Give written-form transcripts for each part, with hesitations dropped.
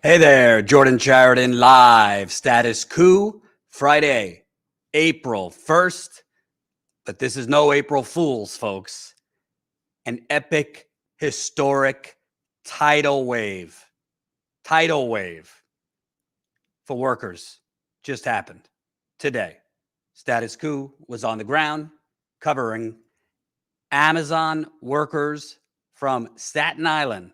Hey there, Jordan Chariton live. Status Coup, Friday, April 1st. But this is no April Fool's, folks. An epic, historic tidal wave for workers just happened today. Status Coup was on the ground covering Amazon workers from Staten Island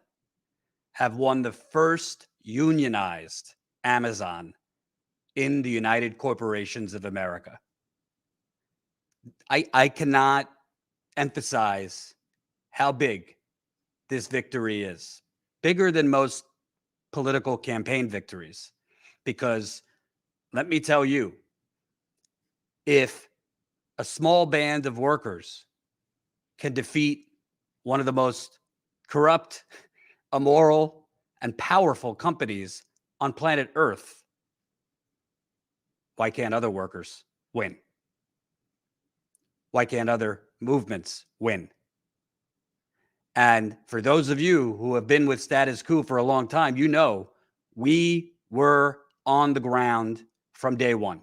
have won the first unionized Amazon in the United Corporations of America. I cannot emphasize how big this victory is. Bigger than most political campaign victories. Because let me tell you, if a small band of workers can defeat one of the most corrupt, immoral, and powerful companies on planet Earth, why can't other workers win? Why can't other movements win? And for those of you who have been with Status Coup for a long time, you know we were on the ground from day one.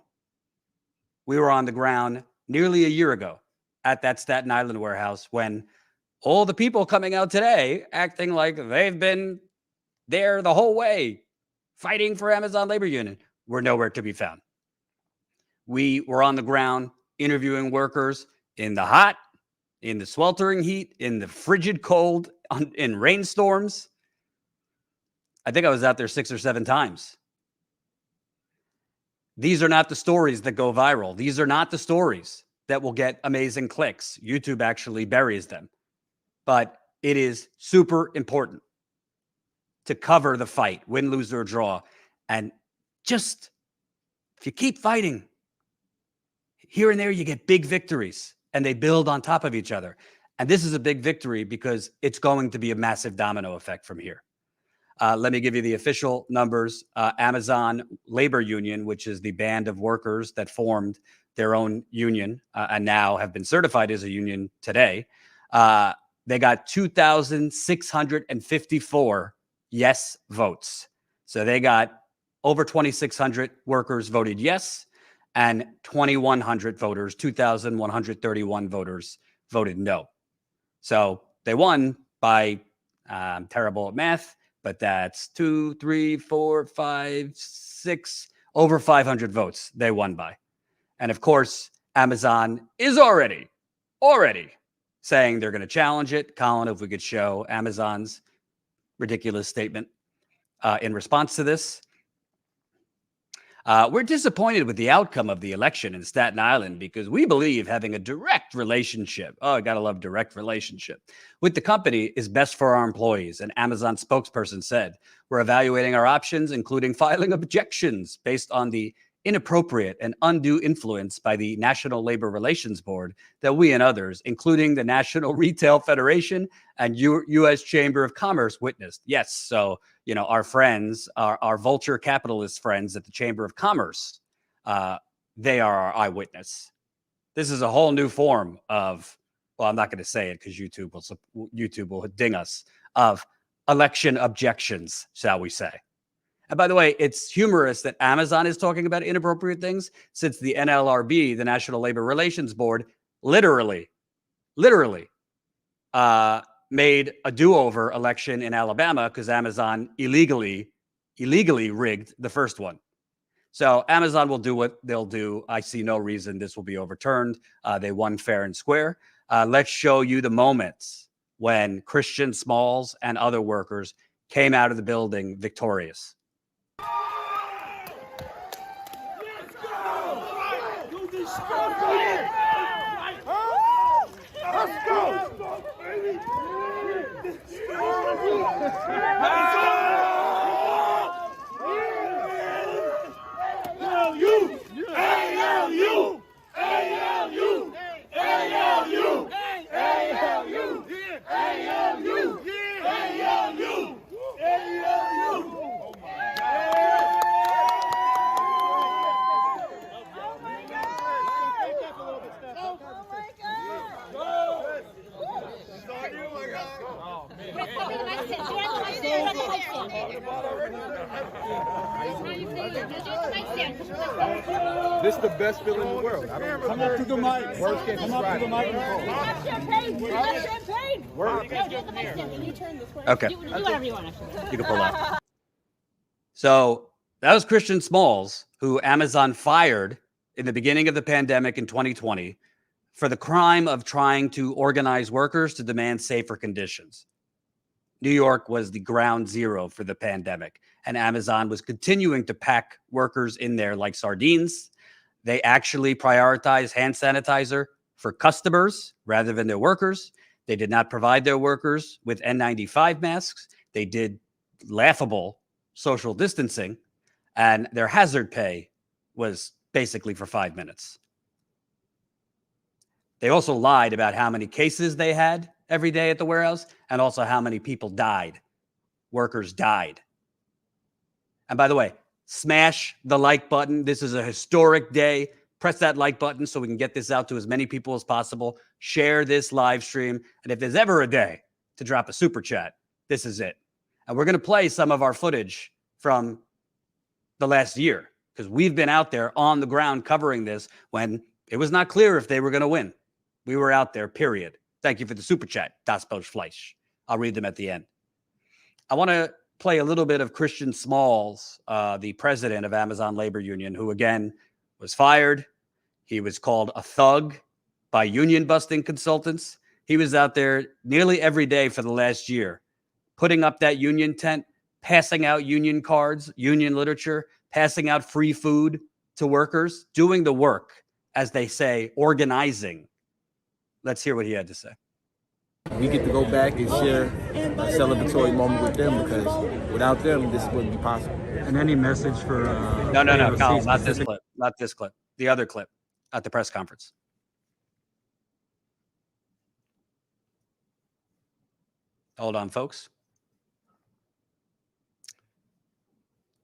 We were on the ground nearly a year ago at that Staten Island warehouse when all the people coming out today acting like they've been there the whole way fighting for Amazon labor union were nowhere to be found. We were on the ground interviewing workers in the hot, in the sweltering heat, in the frigid cold, in rainstorms. I think I was out there 6 or 7 times. These are not the stories that go viral. These are not the stories that will get amazing clicks. YouTube actually buries them. But it is super important to cover the fight, win, lose, or draw. And just, if you keep fighting, here and there you get big victories, and they build on top of each other. And this is a big victory because it's going to be a massive domino effect from here. Let me give you the official numbers. Amazon Labor Union, which is the band of workers that formed their own union and now have been certified as a union today, they got 2,654 yes votes. So they got over 2,600 workers voted yes, and 2,100 voters, 2,131 voters voted no. So they won by, I'm terrible at math, but that's 2, 3, 4, 5, 6, over 500 votes they won by. And of course, Amazon is already saying they're going to challenge it. Colin, if we could show Amazon's ridiculous statement in response to this. We're disappointed with the outcome of the election in Staten Island because we believe having a direct relationship, I gotta love direct relationship, with the company is best for our employees. An Amazon spokesperson said, we're evaluating our options, including filing objections based on the inappropriate and undue influence by the National Labor Relations Board that we and others, including the National Retail Federation and U.S. Chamber of Commerce, witnessed. Yes, so, you know, our friends, our vulture capitalist friends at the Chamber of Commerce, they are our eyewitness. This is a whole new form of, well, I'm not going to say it because YouTube will ding us, of election objections, shall we say. And by the way, it's humorous that Amazon is talking about inappropriate things since the NLRB, the National Labor Relations Board, literally made a do-over election in Alabama because Amazon illegally rigged the first one. So Amazon will do what they'll do. I see no reason this will be overturned. They won fair and square. Let's show you the moments when Christian Smalls and other workers came out of the building victorious. Let's go, baby. This is the best feeling in the world. Come up to the mic. Words can't describe it. Have champagne. We have champagne. No, get the mic stand. Can you turn this way? Okay. Do whatever you want, actually. You can pull that. So that was Christian Smalls, who Amazon fired in the beginning of the pandemic in 2020 for the crime of trying to organize workers to demand safer conditions. New York was the ground zero for the pandemic, and Amazon was continuing to pack workers in there like sardines. They actually prioritized hand sanitizer for customers rather than their workers. They did not provide their workers with N95 masks. They did laughable social distancing, and their hazard pay was basically for 5 minutes. They also lied about how many cases they had every day at the warehouse and also how many people died. Workers died. And by the way, smash the like button. This is a historic day. Press that like button so we can get this out to as many people as possible. Share this live stream. And if there's ever a day to drop a super chat, this is it. And we're going to play some of our footage from the last year because we've been out there on the ground covering this when it was not clear if they were going to win. We were out there, period. Thank you for the super chat, Das Post Fleisch. I'll read them at the end. I want to play a little bit of Christian Smalls, the president of Amazon Labor Union, who again was fired. He was called a thug by union busting consultants. He was out there nearly every day for the last year, putting up that union tent, passing out union cards, union literature, passing out free food to workers, doing the work, as they say, organizing. Let's hear what he had to say. We get to go back and share a celebratory moment with them because without them, this wouldn't be possible. And any message for No, AOC Colin, not this specific- clip. Not this clip. The other clip at the press conference. Hold on, folks.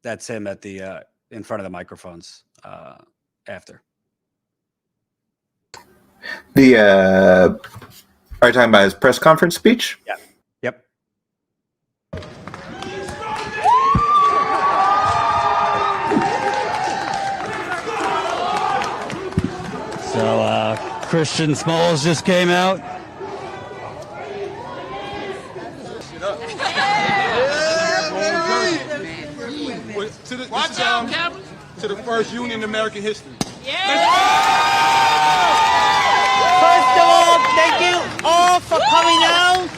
That's him at the in front of the microphones after. Are you talking about his press conference speech? Yeah. Yep. So Christian Smalls just came out. Watch out, Captain! To the first union in American history. First of all, thank you all for coming out.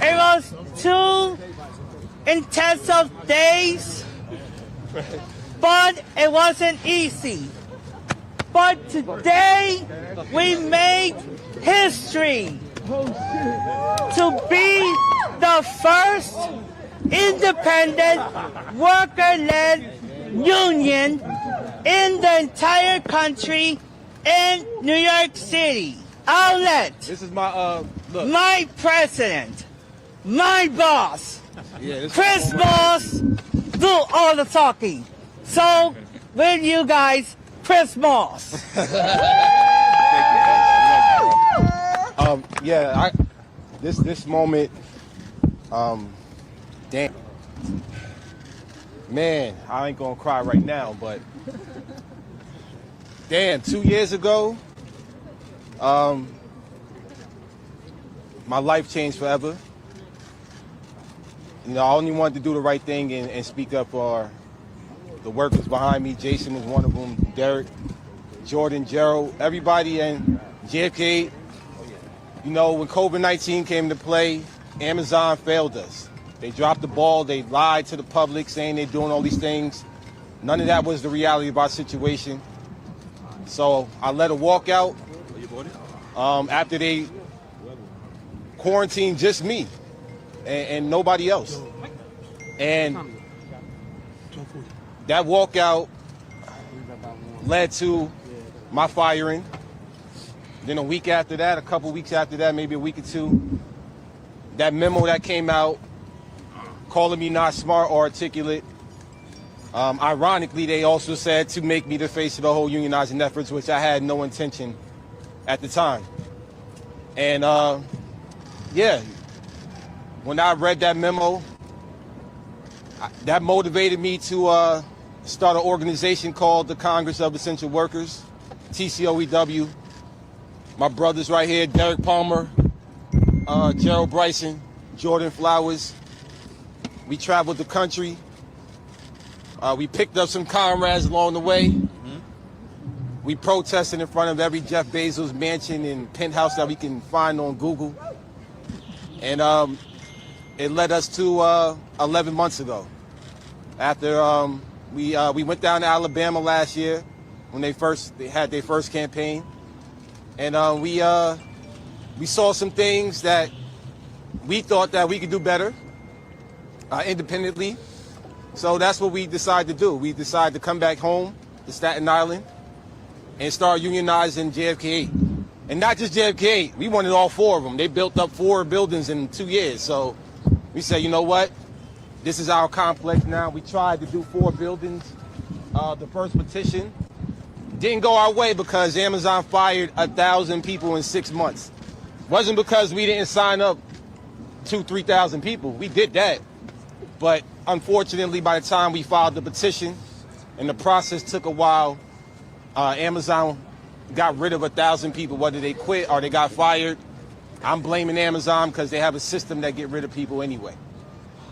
It was 2 intensive days, but it wasn't easy. But today, we made history to be the first independent worker-led union in the entire country in New York City. I'll let This is my look. my president, my boss, Chris Moss, do all the talking. So, with you guys, Chris Moss. This moment, damn, man, I ain't gonna cry right now, but damn, 2 years ago, my life changed forever. You know, I only wanted to do the right thing and speak up for the workers behind me. Jason was one of them, Derek, Jordan, Gerald, everybody, and JFK. You know, when COVID-19 came to play, Amazon failed us. They dropped the ball. They lied to the public saying they're doing all these things. None of that was the reality of our situation. So I let her walk out after they quarantined just me and nobody else. And that walkout led to my firing. Then a week after that, a couple weeks after that, maybe a week or two, that memo that came out calling me not smart or articulate. Ironically, they also said to make me the face of the whole unionizing efforts, which I had no intention at the time. And yeah, when I read that memo, that motivated me to start an organization called the Congress of Essential Workers, TCOEW. My brothers right here, Derek Palmer, Gerald Bryson, Jordan Flowers. We traveled the country. We picked up some comrades along the way. We protested in front of every Jeff Bezos mansion and penthouse that we can find on Google. And it led us to 11 months ago. After we went down to Alabama last year when they had their first campaign. And we saw some things that we thought that we could do better independently. So that's what we decided to do. We decided to come back home to Staten Island and start unionizing JFK 8. And not just JFK 8, we wanted all 4 of them. They built up 4 buildings in 2 years. So we said, you know what? This is our complex now. We tried to do 4 buildings. The first petition didn't go our way because Amazon fired 1,000 people in 6 months. Wasn't because we didn't sign up 2,000-3,000 people. We did that. But unfortunately, by the time we filed the petition and the process took a while, Amazon got rid of 1,000 people, whether they quit or they got fired. I'm blaming Amazon because they have a system that get rid of people anyway.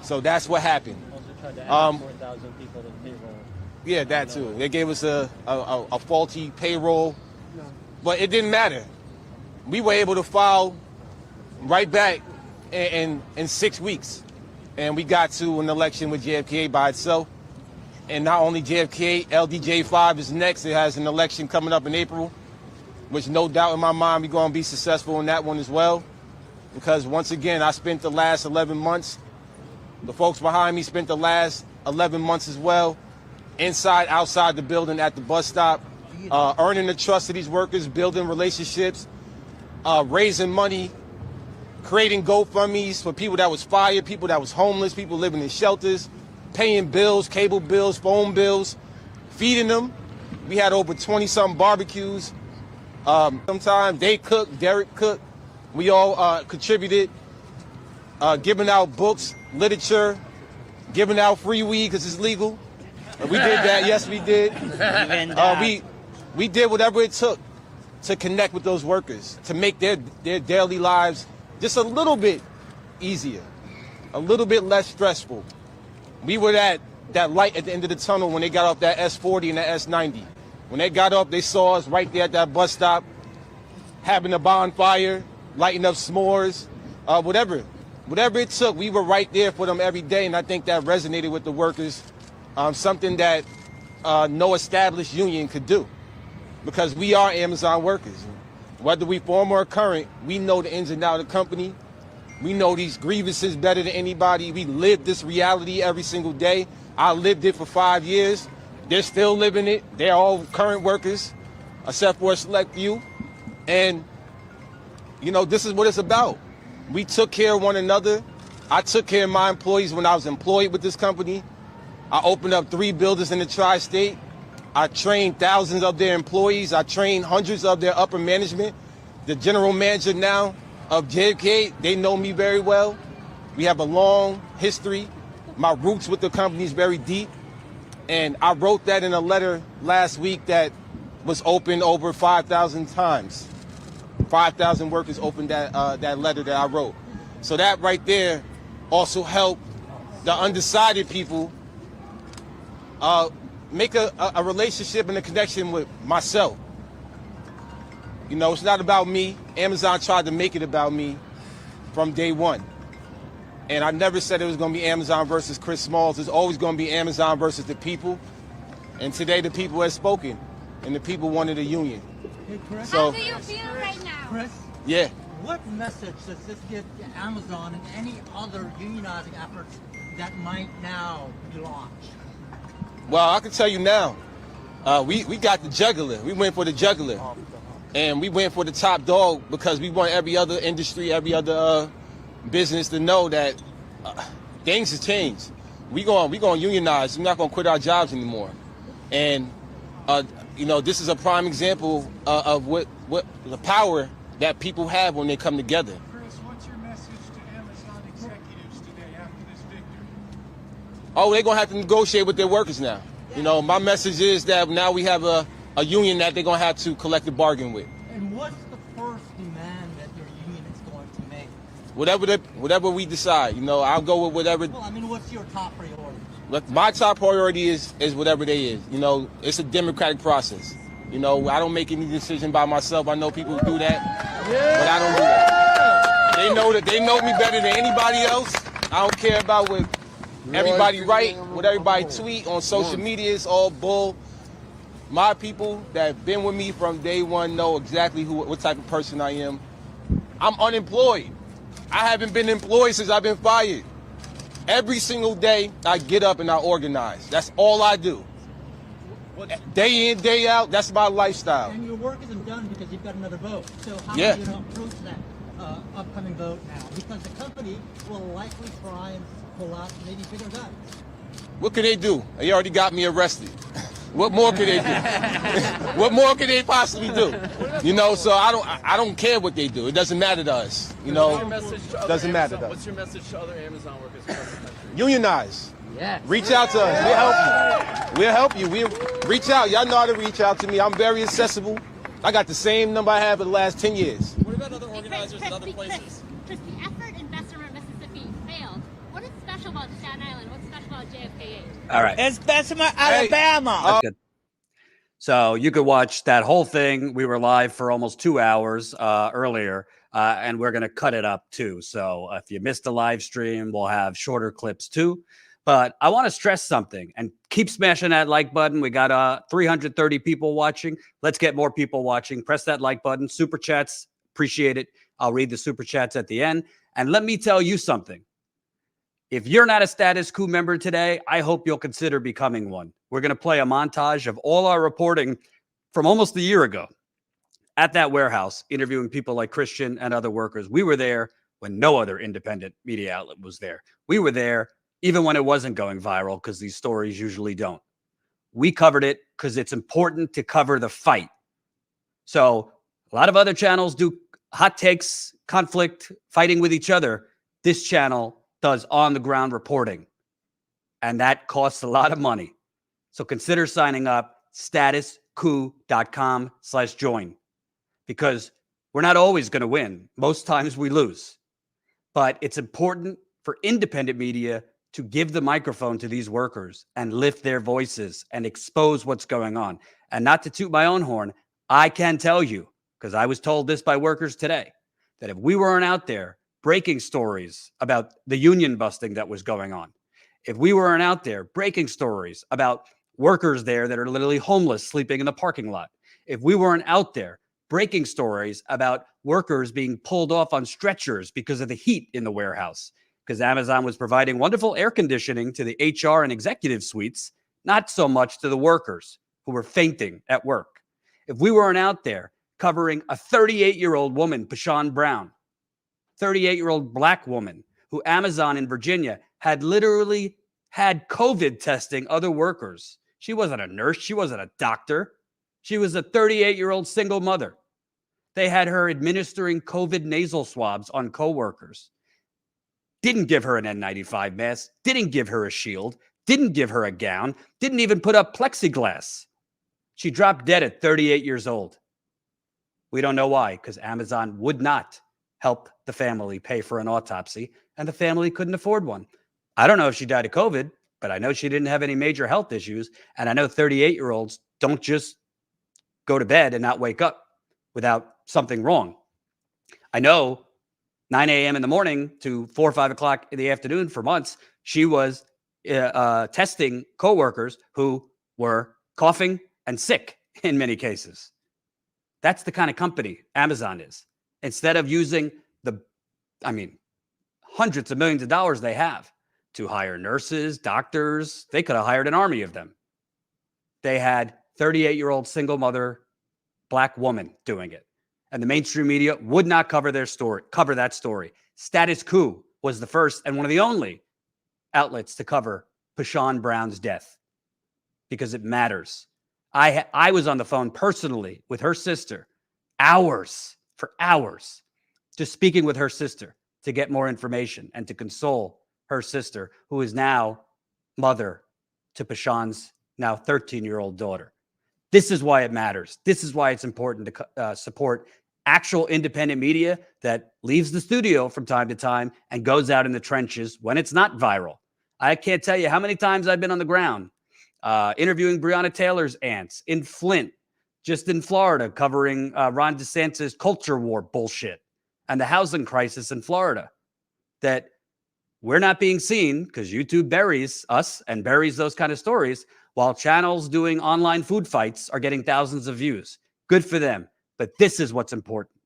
So that's what happened. Also tried to add 4,000 people to the payroll. Yeah, that too. They gave us a faulty payroll, but it didn't matter. We were able to file right back in 6 weeks. And we got to an election with JFK by itself. And not only JFK, LDJ5 is next. It has an election coming up in April, which no doubt in my mind we're going to be successful in that one as well. Because once again, I spent the last 11 months, the folks behind me spent the last 11 months as well, inside, outside the building, at the bus stop, earning the trust of these workers, building relationships, raising money, creating GoFundMes for people that was fired, people that was homeless, people living in shelters, paying bills, cable bills, phone bills, feeding them. We had over 20-something barbecues. Sometimes they cooked, Derek cooked. We all contributed, giving out books, literature, giving out free weed because it's legal. We did that. Yes, we did. We did whatever it took to connect with those workers, to make their daily lives just a little bit easier, a little bit less stressful. We were that light at the end of the tunnel when they got off that S40 and that S90. When they got up, they saw us right there at that bus stop, having a bonfire, lighting up s'mores, whatever it took. We were right there for them every day, and I think that resonated with the workers, something that no established union could do, because we are Amazon workers. Whether we former or current, we know the ins and outs of the company. We know these grievances better than anybody. We live this reality every single day. I lived it for 5 years. They're still living it. They're all current workers, except for a select few. And, you know, this is what it's about. We took care of one another. I took care of my employees when I was employed with this company. I opened up 3 buildings in the tri-state. I trained thousands of their employees. I trained hundreds of their upper management. The general manager now of JFK, they know me very well. We have a long history. My roots with the company is very deep. And I wrote that in a letter last week that was opened over 5,000 times. 5,000 workers opened that letter that I wrote. So that right there also helped the undecided people make a relationship and a connection with myself. You know, it's not about me. Amazon tried to make it about me from day one. And I never said it was going to be Amazon versus Chris Smalls. It's always going to be Amazon versus the people. And today the people have spoken, and the people wanted a union. Hey, Chris. How do you feel right now? Chris, Yeah. what message does this give to Amazon and any other unionizing efforts that might now be launched? Well, I can tell you now, we got the juggler. We went for the juggler. And we went for the top dog because we want every other industry, every other business to know that things have changed. We going to unionize. We're not going to quit our jobs anymore. And, you know, this is a prime example of what the power that people have when they come together. Chris, what's your message to Amazon executives today after this victory? oh, they're going to have to negotiate with their workers now. You know, my message is that now we have a union that they're going to have to collective bargain with. And what's the first demand that your union is going to make? Whatever we decide, you know, I'll go with whatever. Well, I mean, what's your top priority? My top priority is whatever they is. You know, it's a democratic process. You know, I don't make any decision by myself. I know people do that, but I don't do that. They know me better than anybody else. I don't care about what everybody write, what everybody tweet on social media. It's all bull. My people that have been with me from day one know exactly what type of person I am. I'm unemployed. I haven't been employed since I've been fired. Every single day, I get up and I organize. That's all I do. Day in, day out, that's my lifestyle. And your work isn't done because you've got another vote. So how are Yeah. you going to approach that upcoming vote now? Because the company will likely try and pull out maybe bigger guns. What can they do? They already got me arrested. What more can they do? What more can they possibly do? You know, so I don't care what they do. It doesn't matter to us. You know, doesn't matter to us. What's your message to other Amazon workers across the country? Unionize. Yes. Reach out to us. We'll help you. We'll reach out. Y'all know how to reach out to me. I'm very accessible. I got the same number I have for the last 10 years. What about other organizers in other places? Chris, the effort in Bessemer, Mississippi failed. What is special about Staten Island? What's special about JFK8? All right. It's Bessemer, Alabama. That's good. So you could watch that whole thing. We were live for almost 2 hours earlier, and we're going to cut it up too. So if you missed the live stream, we'll have shorter clips too. But I want to stress something and keep smashing that like button. We got 330 people watching. Let's get more people watching. Press that like button. Super chats, appreciate it. I'll read the super chats at the end. And let me tell you something. If you're not a Status Coup member today, I hope you'll consider becoming one. We're going to play a montage of all our reporting from almost a year ago at that warehouse, interviewing people like Christian and other workers. We were there when no other independent media outlet was there. We were there even when it wasn't going viral, because these stories usually don't. We covered it because it's important to cover the fight. So a lot of other channels do hot takes, conflict, fighting with each other. This channel does on-the-ground reporting, and that costs a lot of money. So consider signing up, statuscoup.com/join, because we're not always going to win. Most times we lose. But it's important for independent media to give the microphone to these workers and lift their voices and expose what's going on. And not to toot my own horn, I can tell you, because I was told this by workers today, that if we weren't out there breaking stories about the union busting that was going on, if we weren't out there breaking stories about workers there that are literally homeless sleeping in the parking lot, if we weren't out there breaking stories about workers being pulled off on stretchers because of the heat in the warehouse, because Amazon was providing wonderful air conditioning to the HR and executive suites, not so much to the workers who were fainting at work. If we weren't out there covering a 38-year-old woman, Pashawn Brown, 38-year-old black woman who Amazon in Virginia had literally had COVID testing other workers. She wasn't a nurse. She wasn't a doctor. She was a 38-year-old single mother. They had her administering COVID nasal swabs on coworkers. Didn't give her an N95 mask, didn't give her a shield, didn't give her a gown, didn't even put up plexiglass. She dropped dead at 38 years old. We don't know why, because Amazon would not help the family pay for an autopsy, and the family couldn't afford one. I don't know if she died of COVID, but I know she didn't have any major health issues, and I know 38-year-olds don't just go to bed and not wake up without something wrong. I know 9 a.m. in the morning to 4 or 5 o'clock in the afternoon for months, she was testing coworkers who were coughing and sick in many cases. That's the kind of company Amazon is. Instead of using hundreds of millions of dollars they have to hire nurses, doctors, they could have hired an army of them. They had 38-year-old single mother, black woman doing it. And the mainstream media would not cover that story. Status Coup was the first and one of the only outlets to cover Pashawn Brown's death because it matters. I was on the phone personally with her sister, for hours, just speaking with her sister to get more information and to console her sister, who is now mother to Pashan's now 13-year-old daughter. This is why it matters. This is why it's important to support actual independent media that leaves the studio from time to time and goes out in the trenches when it's not viral. I can't tell you how many times I've been on the ground interviewing Breonna Taylor's aunts in Flint, just in Florida, covering Ron DeSantis' culture war bullshit and the housing crisis in Florida, that we're not being seen because YouTube buries us and buries those kind of stories, while channels doing online food fights are getting thousands of views. Good for them. But this is what's important.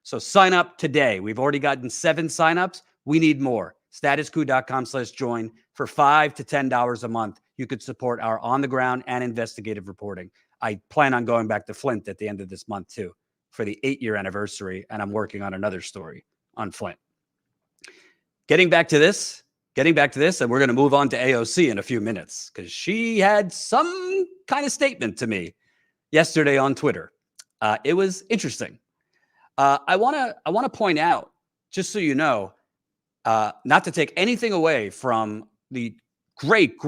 So sign up today. We've already gotten 7 signups. We need more. StatusCoup.com/join for $5 to $10 a month. You could support our on-the-ground and investigative reporting. I plan on going back to Flint at the end of this month, too, for the 8-year anniversary, and I'm working on another story on Flint. Getting back to this, and we're going to move on to AOC in a few minutes, because she had some kind of statement to me yesterday on Twitter. It was interesting. I want to point out, just so you know, not to take anything away from the great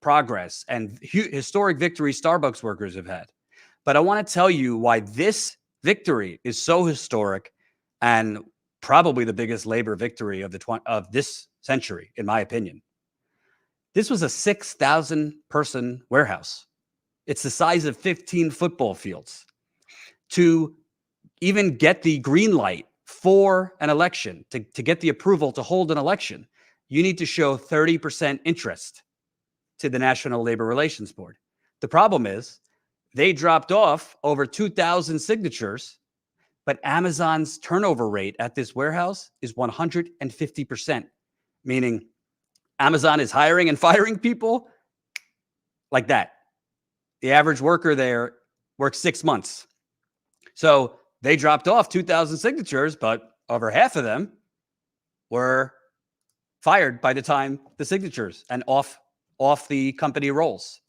progress and historic victory Starbucks workers have had, but I want to tell you why this victory is so historic and probably the biggest labor victory of this century, in my opinion. This was a 6,000 person warehouse. It's the size of 15 football fields. To even get the green light for an election, to get the approval to hold an election, you need to show 30% interest to the National Labor Relations Board. The problem is they dropped off over 2,000 signatures, but Amazon's turnover rate at this warehouse is 150%, meaning Amazon is hiring and firing people like that. The average worker there works 6 months. So they dropped off 2,000 signatures, but over half of them were fired by the time the signatures and off the company rolls.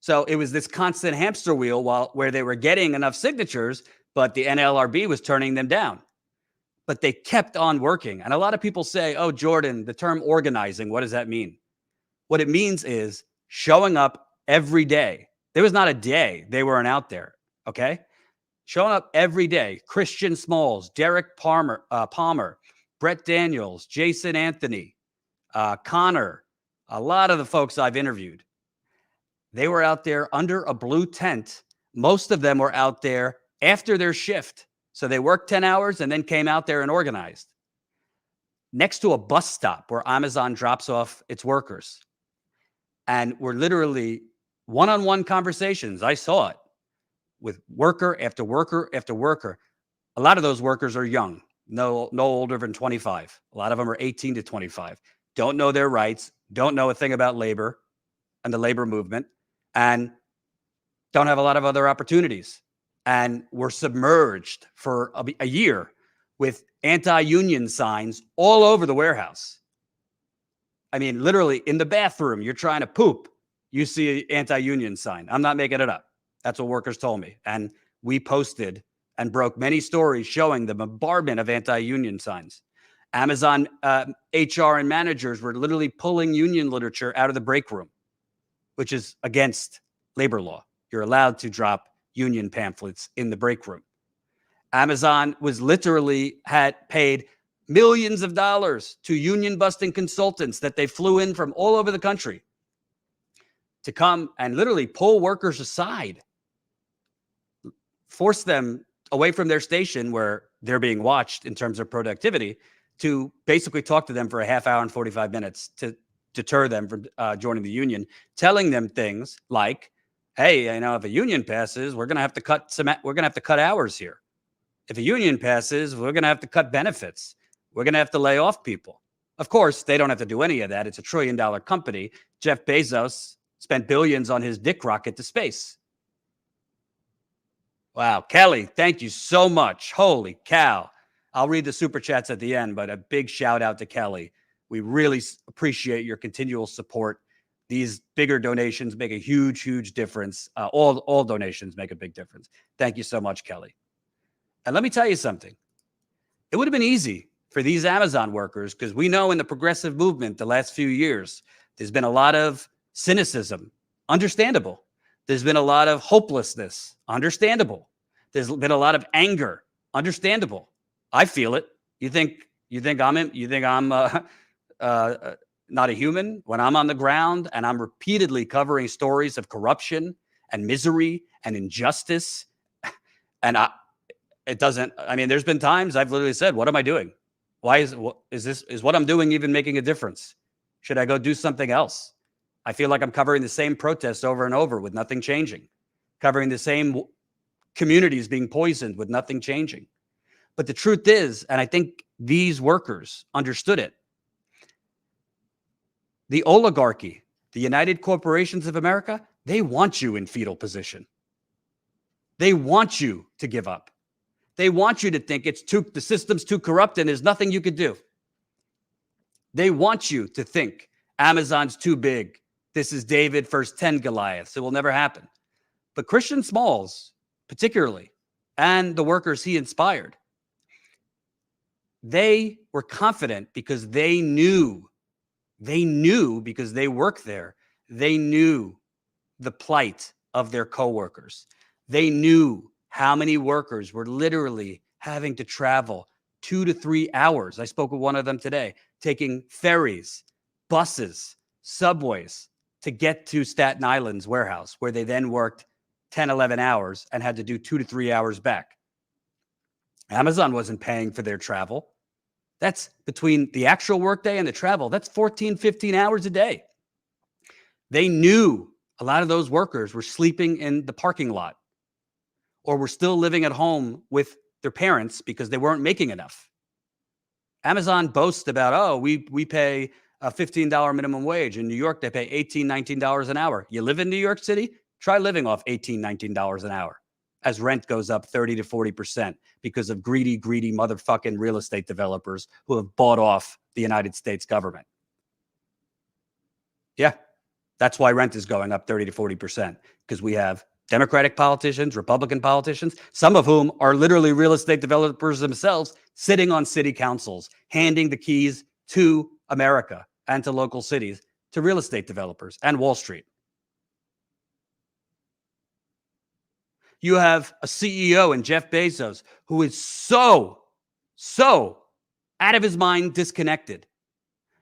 So it was this constant hamster wheel where they were getting enough signatures, but the NLRB was turning them down. But they kept on working. And a lot of people say, oh, Jordan, the term organizing, what does that mean? What it means is showing up every day. There was not a day they weren't out there, okay? Showing up every day. Christian Smalls, Derek Palmer, Brett Daniels, Jason Anthony, Connor, a lot of the folks I've interviewed. They were out there under a blue tent. Most of them were out there after their shift. So they worked 10 hours and then came out there and organized. Next to a bus stop where Amazon drops off its workers. And we're literally one-on-one conversations. I saw it with worker after worker after worker. A lot of those workers are young, no older than 25. A lot of them are 18 to 25. Don't know their rights, don't know a thing about labor and the labor movement, and don't have a lot of other opportunities. And were submerged for a year with anti-union signs all over the warehouse. I mean, literally in the bathroom, you're trying to poop, you see an anti-union sign. I'm not making it up. That's what workers told me. And we posted and broke many stories showing the bombardment of anti-union signs. Amazon HR and managers were literally pulling union literature out of the break room, which is against labor law. You're allowed to drop union pamphlets in the break room. Amazon was literally had paid millions of dollars to union busting consultants that they flew in from all over the country to come and literally pull workers aside, force them away from their station where they're being watched in terms of productivity, to basically talk to them for a half hour and 45 minutes to deter them from joining the union, telling them things like, hey, you know, if a union passes, we're going to have to cut hours here. If a union passes, we're going to have to cut benefits. We're going to have to lay off people. Of course, they don't have to do any of that. It's $1 trillion company. Jeff Bezos spent billions on his dick rocket to space. Wow. Kelly, thank you so much. Holy cow. I'll read the super chats at the end, but a big shout out to Kelly. We really appreciate your continual support. These bigger donations make a huge, huge difference. All donations make a big difference. Thank you so much, Kelly. And let me tell you something. It would have been easy for these Amazon workers, because we know in the progressive movement the last few years, there's been a lot of cynicism, understandable. There's been a lot of hopelessness, understandable. There's been a lot of anger, understandable. I feel it. You think I'm not a human when I'm on the ground and I'm repeatedly covering stories of corruption and misery and injustice. And there's been times I've literally said, what am I doing? Why is what I'm doing even making a difference? Should I go do something else? I feel like I'm covering the same protests over and over with nothing changing, covering the same communities being poisoned with nothing changing. But the truth is, and I think these workers understood it, the oligarchy, the United Corporations of America, they want you in fetal position. They want you to give up. They want you to think the system's too corrupt and there's nothing you could do. They want you to think Amazon's too big. This is David versus 10 Goliaths. It will never happen. But Christian Smalls, particularly, and the workers he inspired, they were confident because they knew because they worked there. They knew the plight of their coworkers. They knew how many workers were literally having to travel 2 to 3 hours. I spoke with one of them today, taking ferries, buses, subways to get to Staten Island's warehouse, where they then worked 10, 11 hours and had to do 2 to 3 hours back. Amazon wasn't paying for their travel. That's between the actual workday and the travel. That's 14, 15 hours a day. They knew a lot of those workers were sleeping in the parking lot or were still living at home with their parents because they weren't making enough. Amazon boasts about, we pay a $15 minimum wage. In New York, they pay $18, $19 an hour. You live in New York City? Try living off $18, $19 an hour as rent goes up 30 to 40% because of greedy motherfucking real estate developers who have bought off the United States government. Yeah, that's why rent is going up 30 to 40%, because we have Democratic politicians, Republican politicians, some of whom are literally real estate developers themselves, sitting on city councils, handing the keys to America and to local cities to real estate developers and Wall Street. You have a CEO in Jeff Bezos who is so out of his mind disconnected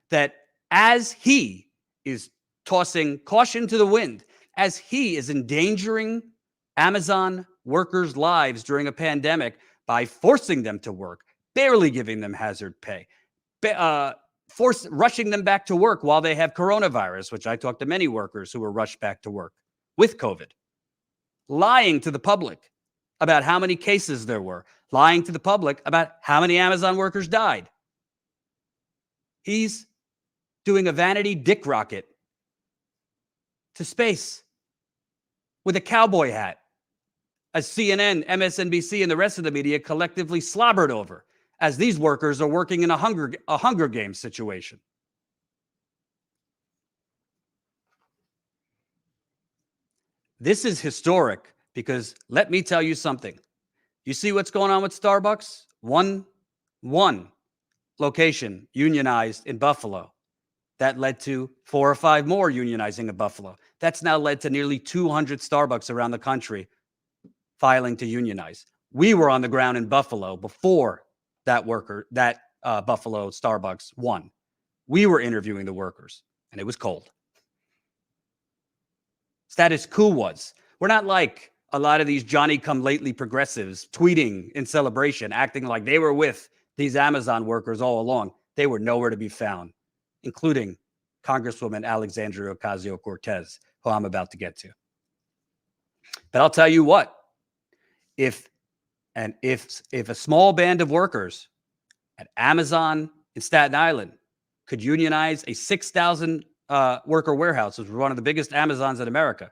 that as he is tossing caution to the wind, as he is endangering Amazon workers' lives during a pandemic by forcing them to work, barely giving them hazard pay, rushing them back to work while they have coronavirus, which I talked to many workers who were rushed back to work with COVID, lying to the public about how many cases there were, lying to the public about how many Amazon workers died. He's doing a vanity dick rocket to space with a cowboy hat, as CNN, MSNBC, and the rest of the media collectively slobbered over, as these workers are working in a Hunger Games situation. This is historic because let me tell you something. You see what's going on with Starbucks? One location unionized in Buffalo. That led to 4 or 5 more unionizing in Buffalo. That's now led to nearly 200 Starbucks around the country filing to unionize. We were on the ground in Buffalo before that Buffalo Starbucks won. We were interviewing the workers, and it was cold. Status Coup was. We're not like a lot of these Johnny-come-lately progressives tweeting in celebration, acting like they were with these Amazon workers all along. They were nowhere to be found, including Congresswoman Alexandria Ocasio-Cortez, who I'm about to get to. But I'll tell you what, if a small band of workers at Amazon in Staten Island could unionize a 6,000 worker warehouse, which was one of the biggest Amazons in America,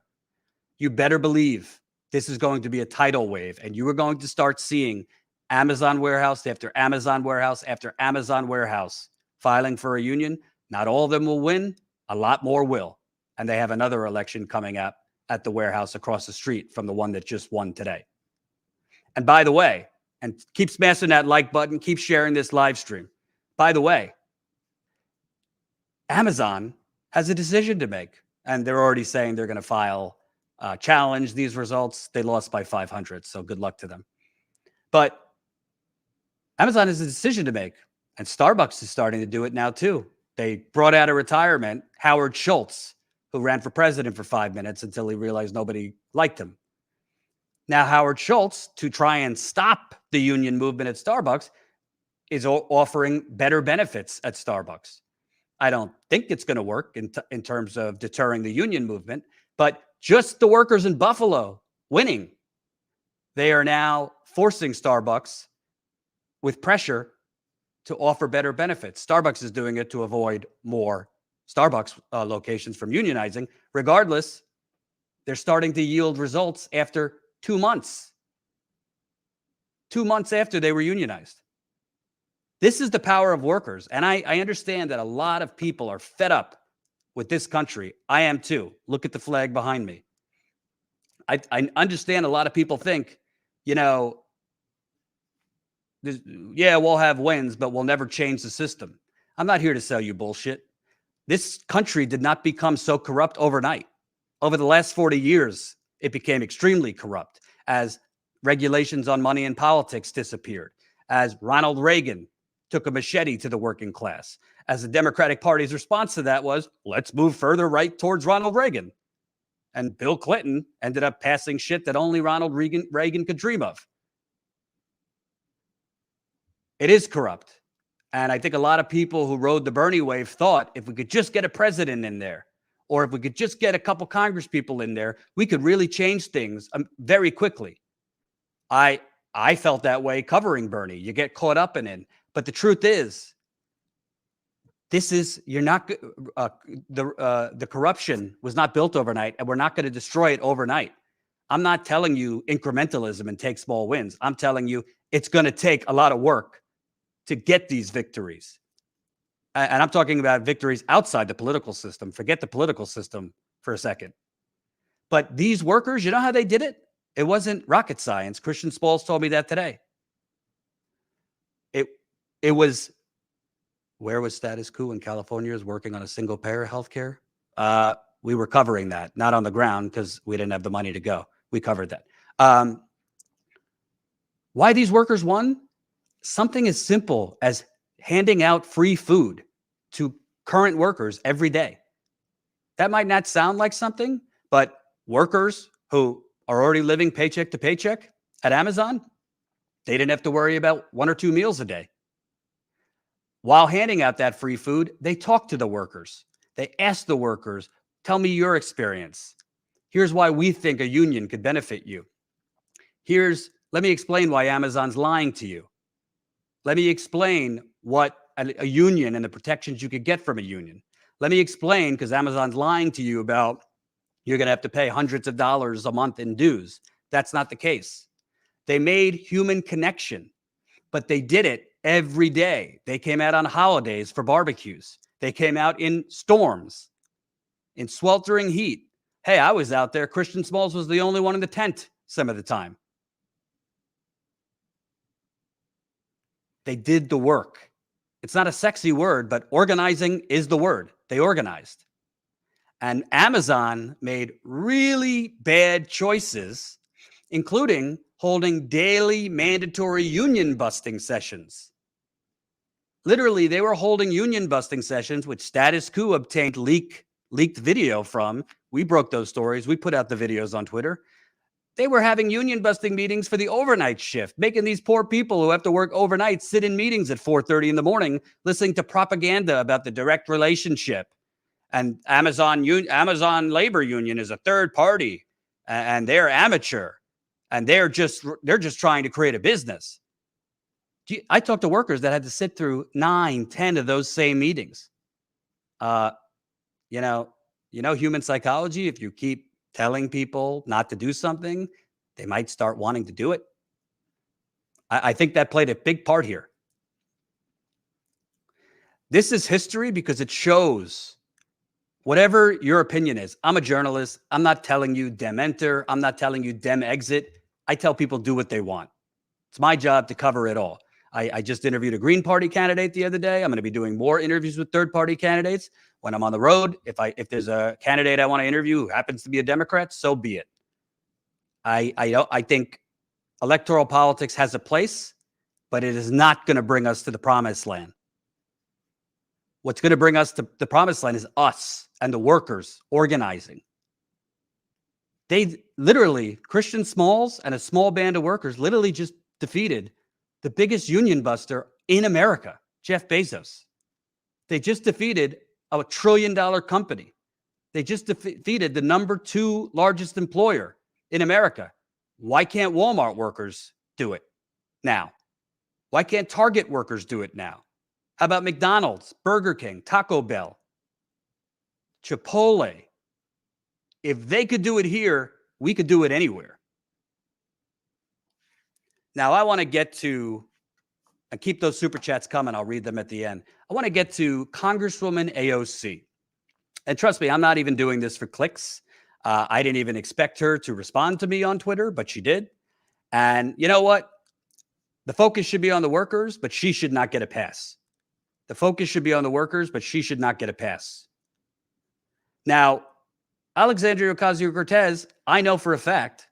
you better believe this is going to be a tidal wave, and you are going to start seeing Amazon warehouse after Amazon warehouse after Amazon warehouse filing for a union. Not all of them will win. A lot more will. And they have another election coming up at the warehouse across the street from the one that just won today. And by the way, and keep smashing that like button, keep sharing this live stream. By the way, Amazon has a decision to make. And they're already saying they're going to file challenge these results. They lost by 500, so good luck to them. But Amazon has a decision to make, and Starbucks is starting to do it now too. They brought out of retirement Howard Schultz, who ran for president for 5 minutes until he realized nobody liked him. Now, Howard Schultz, to try and stop the union movement at Starbucks, is offering better benefits at Starbucks. I don't think it's going to work in terms of deterring the union movement, but just the workers in Buffalo winning. They are now forcing Starbucks with pressure to offer better benefits. Starbucks is doing it to avoid more Starbucks locations from unionizing. Regardless, they're starting to yield results after 2 months. 2 months after they were unionized. This is the power of workers. And I understand that a lot of people are fed up with this country. I am too. Look at the flag behind me. I understand a lot of people think, you know, yeah, we'll have wins, but we'll never change the system. I'm not here to sell you bullshit. This country did not become so corrupt overnight. Over the last 40 years, it became extremely corrupt as regulations on money and politics disappeared, as Ronald Reagan took a machete to the working class, as the Democratic Party's response to that was, let's move further right towards Ronald Reagan. And Bill Clinton ended up passing shit that only Ronald Reagan could dream of. It is corrupt. And I think a lot of people who rode the Bernie wave thought if we could just get a president in there, or if we could just get a couple Congress people in there, we could really change things very quickly. I felt that way covering Bernie. You get caught up in it. But the truth is, you're not, the corruption was not built overnight, and we're not going to destroy it overnight. I'm not telling you incrementalism and take small wins. I'm telling you it's going to take a lot of work to get these victories. And I'm talking about victories outside the political system. Forget the political system for a second. But these workers, you know how they did it? It wasn't rocket science. Christian Spalls told me that today. It was, where was Status Coup in California is working on a single payer healthcare? We were covering that, not on the ground because we didn't have the money to go. We covered that. Why these workers won? Something as simple as handing out free food to current workers every day. That might not sound like something, but workers who are already living paycheck to paycheck at Amazon, they didn't have to worry about 1 or 2 meals a day. While handing out that free food, they talked to the workers. They asked the workers, tell me your experience. Here's why we think a union could benefit you. Let me explain why Amazon's lying to you. Let me explain what a union and the protections you could get from a union. Let me explain, because Amazon's lying to you about you're going to have to pay hundreds of dollars a month in dues. That's not the case. They made human connection, but they did it every day. They came out on holidays for barbecues. They came out in storms, in sweltering heat. Hey, I was out there. Christian Smalls was the only one in the tent some of the time. They did the work. It's not a sexy word, but organizing is the word. They organized. And Amazon made really bad choices, including holding daily mandatory union busting sessions. Literally, they were holding union busting sessions, which Status Coup obtained leaked video from. We broke those stories. We put out the videos on Twitter. They were having union busting meetings for the overnight shift, making these poor people who have to work overnight sit in meetings at 4:30 in the morning, listening to propaganda about the direct relationship. And Amazon Labor Union is a third party, and they're amateur, and they're just trying to create a business. I talked to workers that had to sit through 9, 10 of those same meetings. You know human psychology. If you keep telling people not to do something, they might start wanting to do it. I think that played a big part here. This is history because it shows whatever your opinion is. I'm a journalist. I'm not telling you dem enter. I'm not telling you dem exit. I tell people do what they want. It's my job to cover it all. I just interviewed a Green Party candidate the other day. I'm going to be doing more interviews with third-party candidates when I'm on the road. If there's a candidate I want to interview who happens to be a Democrat, so be it. I think electoral politics has a place, but it is not going to bring us to the promised land. What's going to bring us to the promised land is us and the workers organizing. They literally, Christian Smalls and a small band of workers literally just defeated the biggest union buster in America, Jeff Bezos. They just defeated a $1 trillion company. They just defeated the number 2 largest employer in America. Why can't Walmart workers do it now? Why can't Target workers do it now? How about McDonald's, Burger King, Taco Bell, Chipotle? If they could do it here, we could do it anywhere. Now, I want to get to, and keep those super chats coming. I'll read them at the end. I want to get to Congresswoman AOC. And trust me, I'm not even doing this for clicks. I didn't even expect her to respond to me on Twitter, but she did. And you know what? The focus should be on the workers, but she should not get a pass. The focus should be on the workers, but she should not get a pass. Now, Alexandria Ocasio-Cortez, I know for a fact,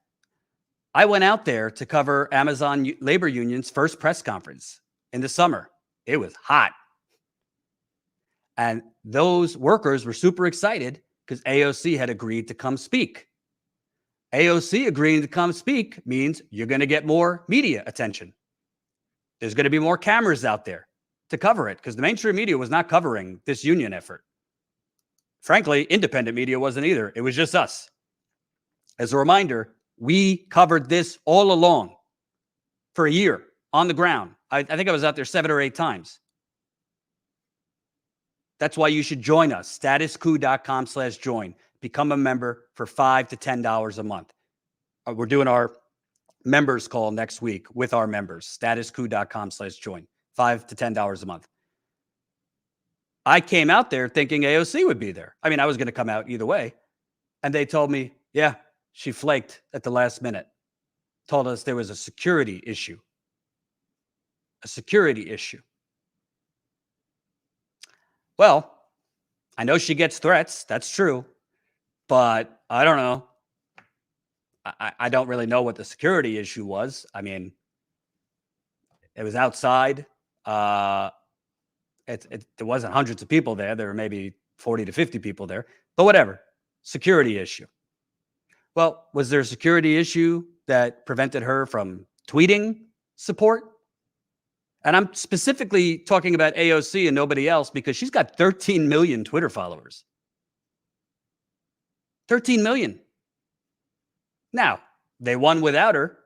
I went out there to cover Amazon Labor Union's first press conference in the summer. It was hot. And those workers were super excited because AOC had agreed to come speak. AOC agreeing to come speak means you're going to get more media attention. There's going to be more cameras out there to cover it because the mainstream media was not covering this union effort. Frankly, independent media wasn't either. It was just us. As a reminder, we covered this all along for a year on the ground. I think I was out there 7 or 8 times. That's why you should join us. StatusCoup.com/join. Become a member for $5 to $10 a month. We're doing our members call next week with our members. StatusCoup.com/join. $5 to $10 a month. I came out there thinking AOC would be there. I mean, I was going to come out either way. And they told me, yeah, she flaked at the last minute. Told us there was a security issue. A security issue. Well, I know she gets threats. That's true. But I don't know. I don't really know what the security issue was. I mean, it was outside. There wasn't hundreds of people there. There were maybe 40 to 50 people there. But whatever. Security issue. Well, was there a security issue that prevented her from tweeting support? And I'm specifically talking about AOC and nobody else because she's got 13 million Twitter followers. 13 million. Now, they won without her,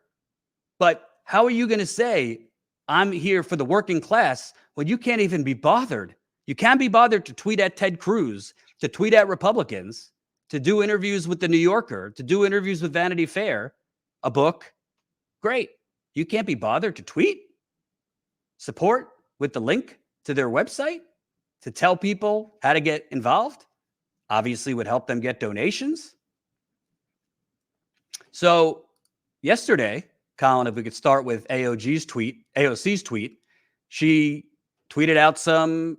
but how are you going to say, I'm here for the working class when you can't even be bothered? You can't be bothered to tweet at Ted Cruz, to tweet at Republicans, to do interviews with The New Yorker, to do interviews with Vanity Fair, a book. Great. You can't be bothered to tweet? Support with the link to their website to tell people how to get involved? Obviously would help them get donations. So yesterday, Colin, if we could start with AOC's tweet, she tweeted out some,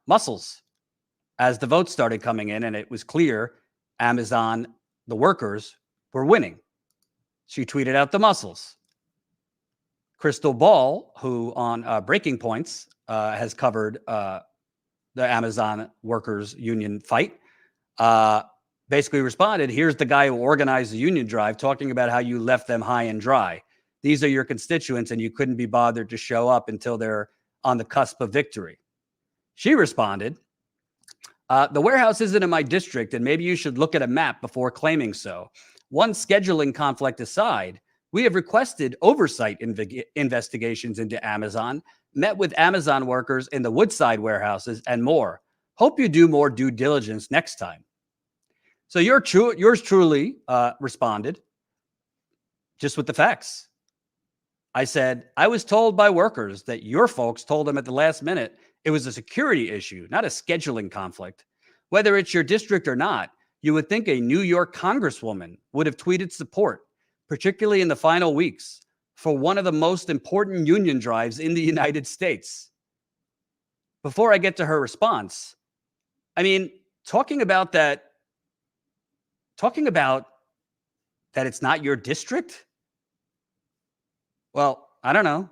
muscles as the votes started coming in, and it was clear Amazon, the workers, were winning. She tweeted out the muscles. Crystal Ball, who on Breaking Points has covered the Amazon workers union fight, basically responded, here's the guy who organized the union drive talking about how you left them high and dry. These are your constituents and you couldn't be bothered to show up until they're on the cusp of victory. She responded, the warehouse isn't in my district and maybe you should look at a map before claiming so. One scheduling conflict aside, we have requested oversight investigations into Amazon, met with Amazon workers in the Woodside warehouses and more. Hope you do more due diligence next time. So yours truly responded just with the facts. I said, I was told by workers that your folks told them at the last minute it was a security issue, not a scheduling conflict. Whether it's your district or not, you would think a New York congresswoman would have tweeted support, particularly in the final weeks. for one of the most important union drives in the United States. Before I get to her response, I mean, talking about that it's not your district. Well, I don't know.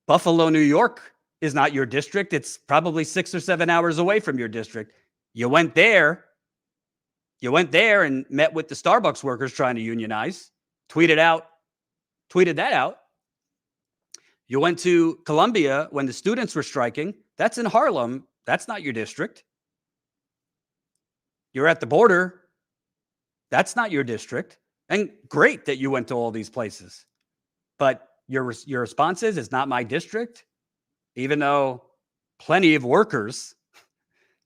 Buffalo, New York is not your district. It's probably 6 or 7 hours away from your district. You went there and met with the Starbucks workers trying to unionize, tweeted that out. You went to Columbia when the students were striking. That's in Harlem. That's not your district. You're at the border. That's not your district. And great that you went to all these places. But your response is, it's not my district, even though plenty of workers from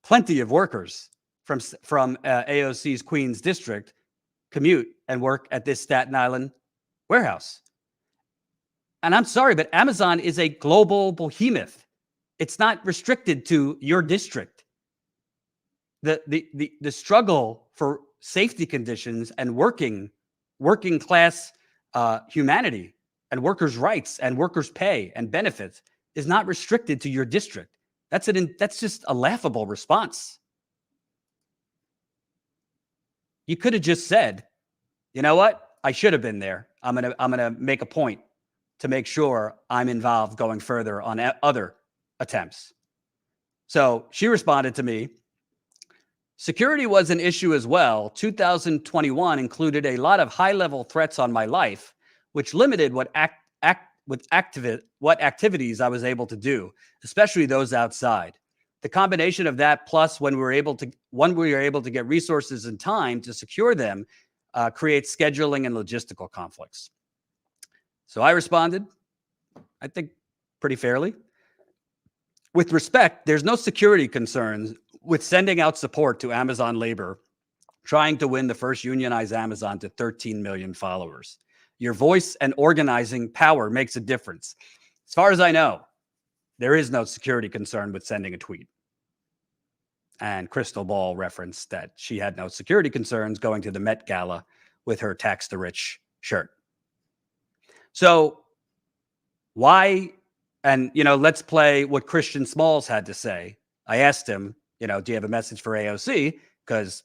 AOC's Queens district commute and work at this Staten Island warehouse. And I'm sorry, but Amazon is a global behemoth. It's not restricted to your district. The struggle for safety conditions and working class humanity and workers' rights and workers' pay and benefits is not restricted to your district. That's just a laughable response. You could have just said, you know what? I should have been there. I'm gonna make a point to make sure I'm involved going further on other attempts. So she responded to me. Security was an issue as well. 2021 included a lot of high-level threats on my life, which limited what activities I was able to do, especially those outside. The combination of that, plus when we were able to get resources and time to secure them, creates scheduling and logistical conflicts. So I responded, I think, pretty fairly. With respect, there's no security concerns with sending out support to Amazon labor, trying to win the first unionized Amazon to 13 million followers. Your voice and organizing power makes a difference. As far as I know, there is no security concern with sending a tweet. And Crystal Ball referenced that she had no security concerns going to the Met Gala with her Tax the Rich shirt. So why, and, let's play what Christian Smalls had to say. I asked him, do you have a message for AOC? Because,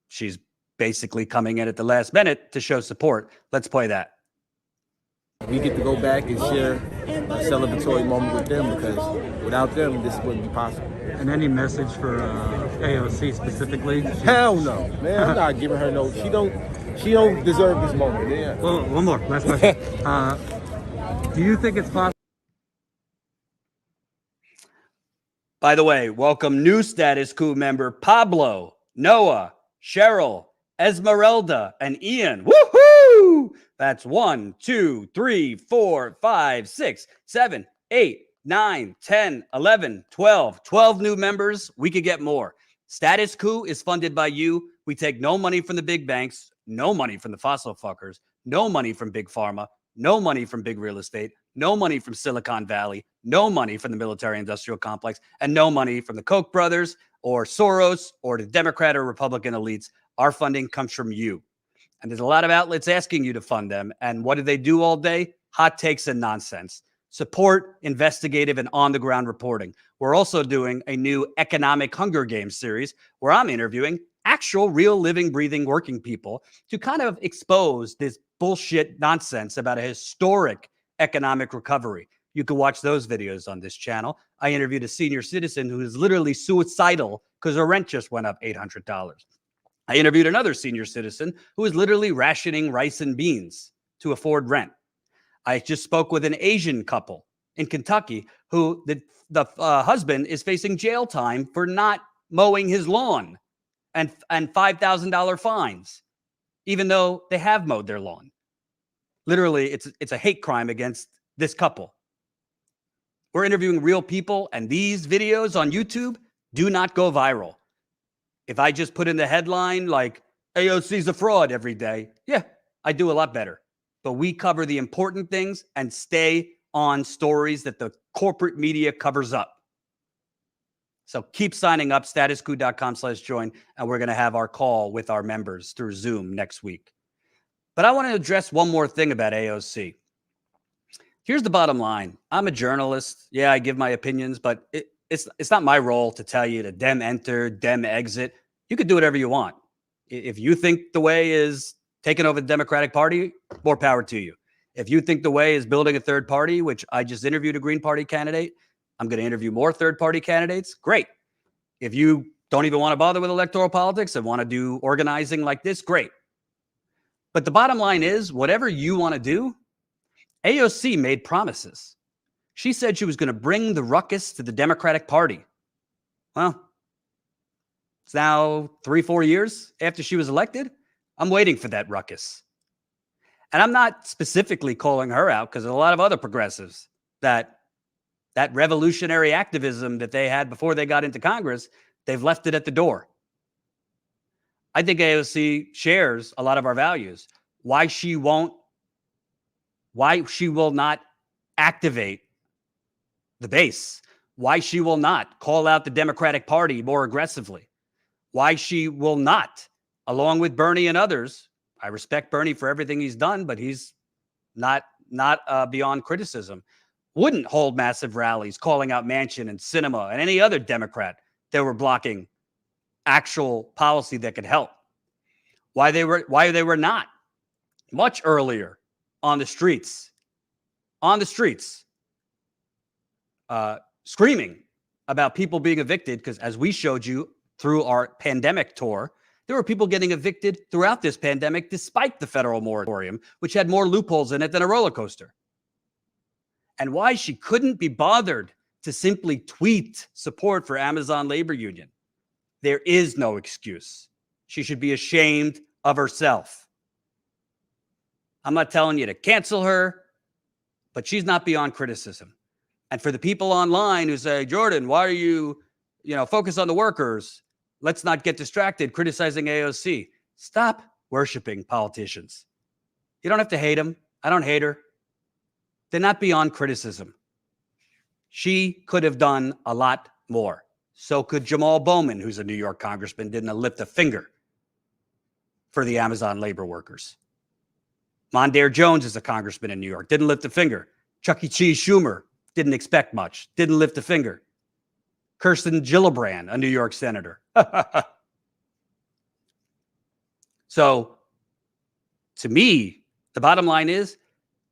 she's basically coming in at the last minute to show support. Let's play that. We get to go back and share a celebratory moment with them, because without them, this wouldn't be possible. And any message for AOC specifically? Hell no, man. I'm not giving her no. She don't deserve this moment. Yeah. Well, one more last question. Do you think it's possible? By the way, welcome new Status Coup member Pablo, Noah, Cheryl, Esmeralda, and Ian. Woohoo! That's 1, 2, 3, 4, 5, 6, 7, 8, 9, 10, 11, 12. 12 new members. We could get more. Status Coup is funded by you. We take no money from the big banks, no money from the fossil fuckers, no money from big pharma, no money from big real estate, no money from Silicon Valley, no money from the military-industrial complex, and no money from the Koch brothers or Soros or the Democrat or Republican elites. Our funding comes from you. And there's a lot of outlets asking you to fund them. And what do they do all day? Hot takes and nonsense. Support investigative and on-the-ground reporting. We're also doing a new economic Hunger Games series where I'm interviewing actual, real, living, breathing, working people to kind of expose this bullshit nonsense about a historic economic recovery. You can watch those videos on this channel. I interviewed a senior citizen who is literally suicidal because her rent just went up $800. I interviewed another senior citizen who is literally rationing rice and beans to afford rent. I just spoke with an Asian couple in Kentucky who the husband is facing jail time for not mowing his lawn and $5,000 fines, even though they have mowed their lawn. Literally, it's a hate crime against this couple. We're interviewing real people, and these videos on YouTube do not go viral. If I just put in the headline like AOC's a fraud every day, yeah, I do a lot better. But we cover the important things and stay on stories that the corporate media covers up. So keep signing up, statuscoup.com/join, and we're going to have our call with our members through Zoom next week. But I want to address one more thing about AOC. Here's the bottom line. I'm a journalist. Yeah, I give my opinions, but it's not my role to tell you to dem enter, dem exit. You can do whatever you want. If you think the way is taking over the Democratic Party, more power to you. If you think the way is building a third party, which I just interviewed a Green Party candidate, I'm going to interview more third party candidates. Great. If you don't even want to bother with electoral politics and want to do organizing like this, great. But the bottom line is, whatever you want to do, AOC made promises. She said she was going to bring the ruckus to the Democratic Party. Well, it's now 3-4 years after she was elected. I'm waiting for that ruckus. And I'm not specifically calling her out because there's a lot of other progressives that revolutionary activism that they had before they got into Congress, they've left it at the door. I think AOC shares a lot of our values. Why she will not activate the base, why she will not call out the Democratic Party more aggressively, why she will not, along with Bernie and others. I respect Bernie for everything he's done, but he's not beyond criticism. Wouldn't hold massive rallies calling out Manchin and Sinema and any other Democrat that were blocking actual policy that could help. Why they were not much earlier on the streets, screaming about people being evicted, because as we showed you through our pandemic tour, there were people getting evicted throughout this pandemic despite the federal moratorium, which had more loopholes in it than a roller coaster. And why she couldn't be bothered to simply tweet support for Amazon labor union. There is no excuse. She should be ashamed of herself. I'm not telling you to cancel her, but she's not beyond criticism. And for the people online who say, Jordan, why are you, focus on the workers? Let's not get distracted criticizing AOC. Stop worshiping politicians. You don't have to hate them. I don't hate her. They're not beyond criticism. She could have done a lot more. So could Jamal Bowman, who's a New York congressman, didn't lift a finger for the Amazon labor workers. Mondaire Jones is a congressman in New York, didn't lift a finger. Chuck E. Cheese Schumer didn't expect much, didn't lift a finger. Kirsten Gillibrand, a New York senator. So, to me, the bottom line is,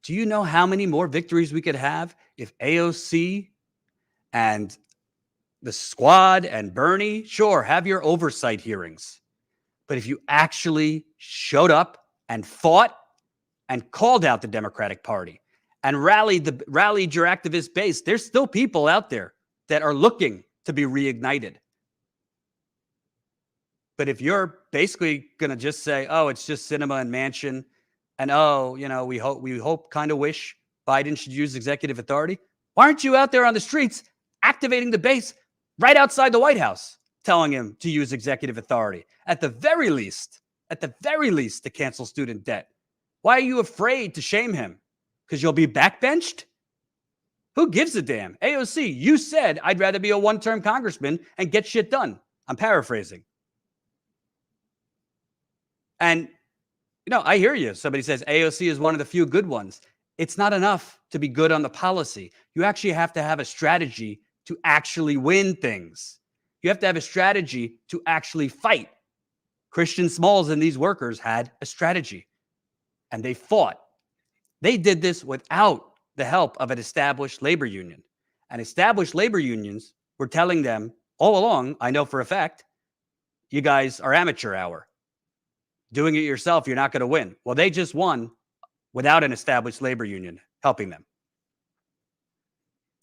do you know how many more victories we could have if AOC and the squad and Bernie, sure, have your oversight hearings. But if you actually showed up and fought and called out the Democratic Party and rallied your activist base, there's still people out there that are looking to be reignited. But if you're basically going to just say, oh, it's just Sinema and Manchin, and we wish Biden should use executive authority, why aren't you out there on the streets activating the base right outside the White House, telling him to use executive authority? At the very least, to cancel student debt. Why are you afraid to shame him? Because you'll be backbenched? Who gives a damn? AOC, you said I'd rather be a one-term congressman and get shit done. I'm paraphrasing. And, I hear you. Somebody says AOC is one of the few good ones. It's not enough to be good on the policy. You actually have to have a strategy to actually win things. You have to have a strategy to actually fight. Christian Smalls and these workers had a strategy, and they fought. They did this without the help of an established labor union. And established labor unions were telling them all along, I know for a fact, you guys are amateur hour. Doing it yourself, you're not going to win. Well, they just won without an established labor union helping them.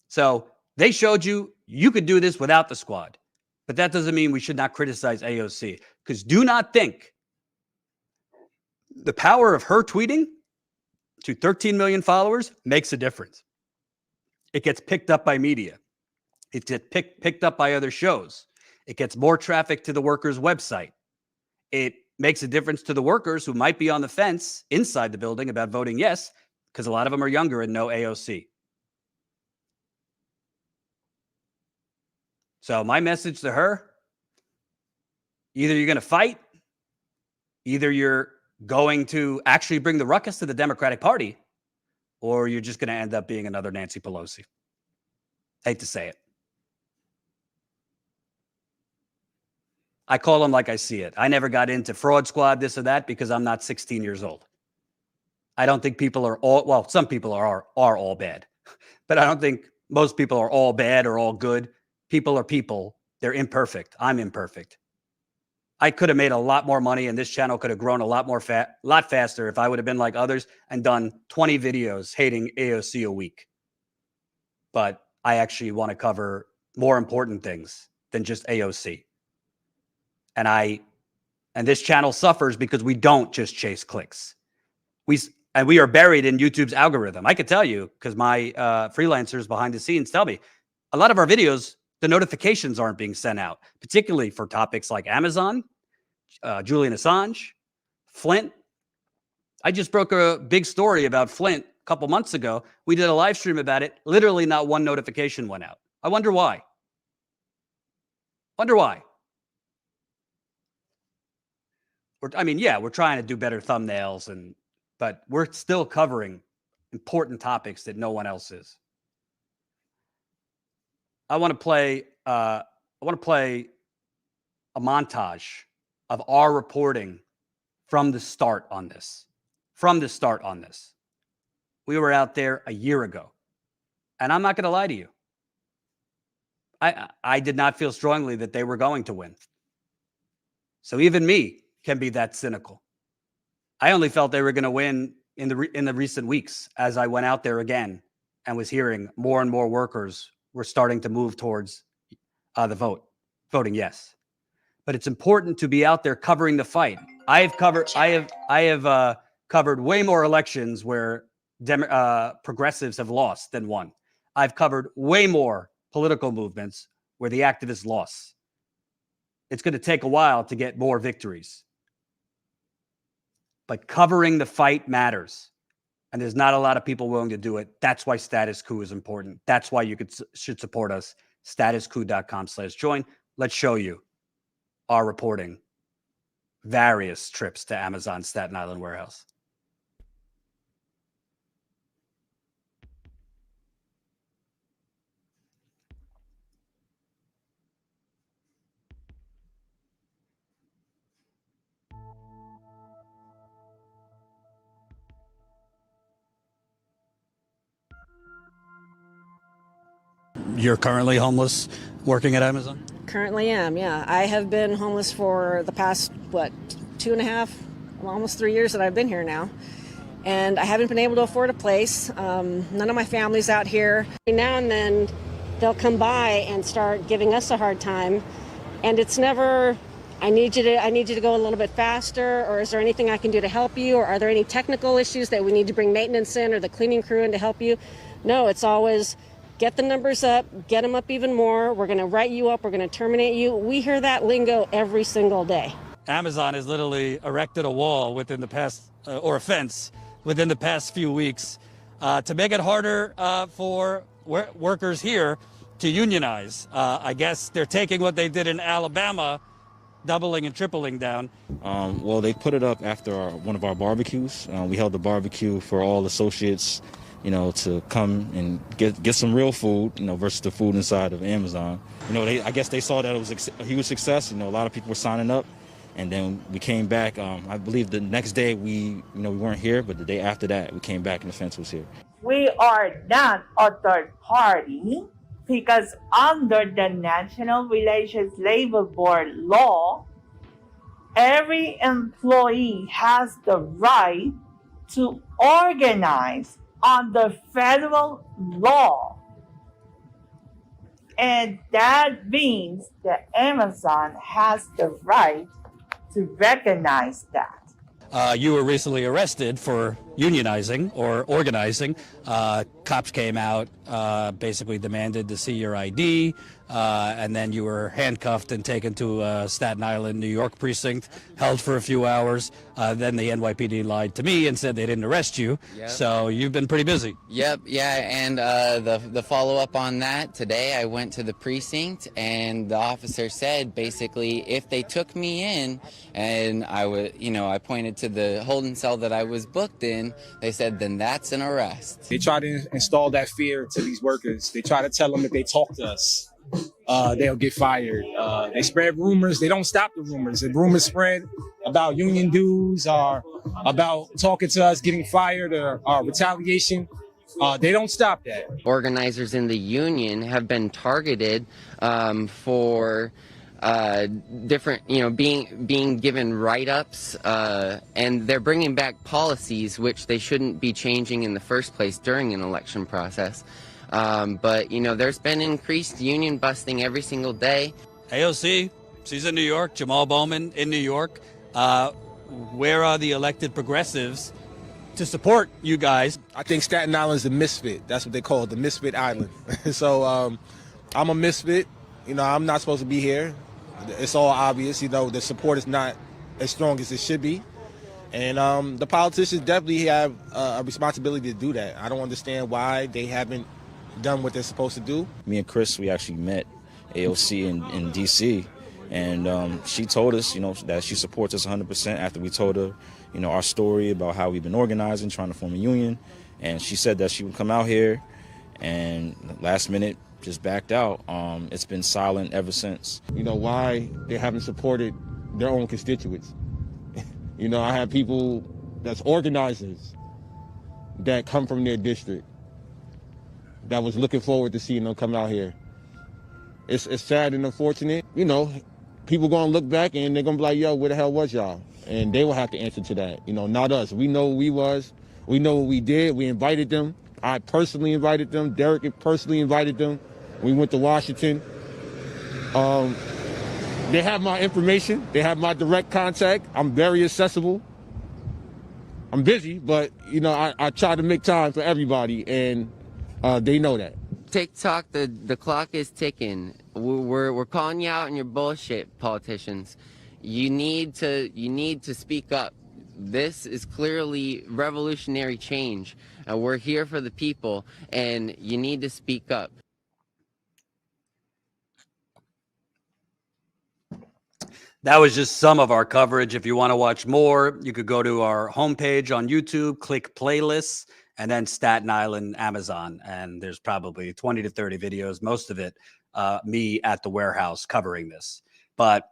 So they showed you could do this without the squad. But that doesn't mean we should not criticize AOC. Because do not think the power of her tweeting to 13 million followers makes a difference. It gets picked up by media. It gets picked up by other shows. It gets more traffic to the workers' website. It makes a difference to the workers who might be on the fence inside the building about voting yes, because a lot of them are younger and know AOC. So my message to her, either you're going to fight, either you're going to actually bring the ruckus to the Democratic Party, or you're just going to end up being another Nancy Pelosi. Hate to say it. I call them like I see it. I never got into fraud squad, this or that, because I'm not 16 years old. I don't think people are all, well, some people are all bad, but I don't think most people are all bad or all good. People are people. They're imperfect. I'm imperfect. I could have made a lot more money, and this channel could have grown a lot faster if I would have been like others and done 20 videos hating AOC a week. But I actually want to cover more important things than just AOC. And this channel suffers because we don't just chase clicks. We are buried in YouTube's algorithm. I could tell you, because my freelancers behind the scenes tell me, a lot of our videos, the notifications aren't being sent out, particularly for topics like Amazon, Julian Assange, Flint. I just broke a big story about Flint a couple months ago. We did a live stream about it. Literally not one notification went out. I wonder why. We're trying to do better thumbnails, but we're still covering important topics that no one else is. I want to play a montage of our reporting from the start on this. We were out there a year ago, and I'm not going to lie to you. I did not feel strongly that they were going to win. So even me can be that cynical. I only felt they were going to win in the recent weeks as I went out there again and was hearing more and more workers were starting to move towards voting yes. But it's important to be out there covering the fight. I have covered way more elections where progressives have lost than won. I've covered way more political movements where the activists lost. It's going to take a while to get more victories. But covering the fight matters. And there's not a lot of people willing to do it. That's why Status Coup is important. That's why you should support us. StatusCoup.com/join. Let's show you our reporting. Various trips to Amazon's Staten Island warehouse. You're currently homeless working at Amazon? Currently am, yeah. I have been homeless for the past, 2.5, almost 3 years that I've been here now. And I haven't been able to afford a place. None of my family's out here. Now and then they'll come by and start giving us a hard time. And it's never, I need you to go a little bit faster, or is there anything I can do to help you? Or are there any technical issues that we need to bring maintenance in or the cleaning crew in to help you? No, it's always, get the numbers up, get them up even more. We're going to write you up. We're going to terminate you. We hear that lingo every single day. Amazon has literally erected a wall within the past, or a fence within the past few weeks to make it harder for workers here to unionize. I guess they're taking what they did in Alabama, doubling and tripling down. Well, they put it up after one of our barbecues. We held a barbecue for all associates, to come and get some real food, versus the food inside of Amazon. I guess they saw that it was a huge success. A lot of people were signing up, and then we came back. I believe the next day we weren't here, but the day after that we came back and the fence was here. We are not a third party because under the National Relations Labor Board law, every employee has the right to organize under federal law. And that means that Amazon has the right to recognize that. You were recently arrested for unionizing or organizing, cops came out, basically demanded to see your ID, and then you were handcuffed and taken to Staten Island, New York precinct, held for a few hours. Then the NYPD lied to me and said they didn't arrest you. Yep. So you've been pretty busy. Yep, yeah, and the follow-up on that, today I went to the precinct and the officer said basically if they took me in and I pointed to the holding cell that I was booked in, they said then that's an arrest. They try to install that fear to these workers. They try to tell them if they talk to us, they'll get fired. They spread rumors. They don't stop the rumors. If rumors spread about union dues or about talking to us, getting fired or retaliation, they don't stop that. Organizers in the union have been targeted for different, being given write-ups, and they're bringing back policies which they shouldn't be changing in the first place during an election process. But there's been increased union busting every single day. AOC, she's in New York. Jamal Bowman in New York. Where are the elected progressives to support you guys? I think Staten Island's the misfit. That's what they call it, the misfit island. So I'm a misfit. I'm not supposed to be here. It's all obvious. The support is not as strong as it should be. And the politicians definitely have a responsibility to do that. I don't understand why they haven't done what they're supposed to do. Me and Chris, we actually met AOC in D.C., and she told us, that she supports us 100% after we told her, our story about how we've been organizing, trying to form a union. And she said that she would come out here, and last minute just backed out. It's been silent ever since. Why they haven't supported their own constituents. I have people that's organizers that come from their district that was looking forward to seeing them come out here. It's sad and unfortunate. People gonna look back and they're gonna be like, yo, where the hell was y'all? And they will have to answer to that. Not us. We know who we was. We know what we did. We invited them. I personally invited them. Derek personally invited them. We went to Washington. They have my information. They have my direct contact. I'm very accessible. I'm busy, but I try to make time for everybody, and they know that. TikTok, the clock is ticking. We're calling you out on your bullshit, politicians. You need to speak up. This is clearly revolutionary change. We're here for the people, and you need to speak up. That was just some of our coverage. If you want to watch more, you could go to our homepage on YouTube, click playlists, and then Staten Island, Amazon. And there's probably 20 to 30 videos, most of it me at the warehouse covering this. But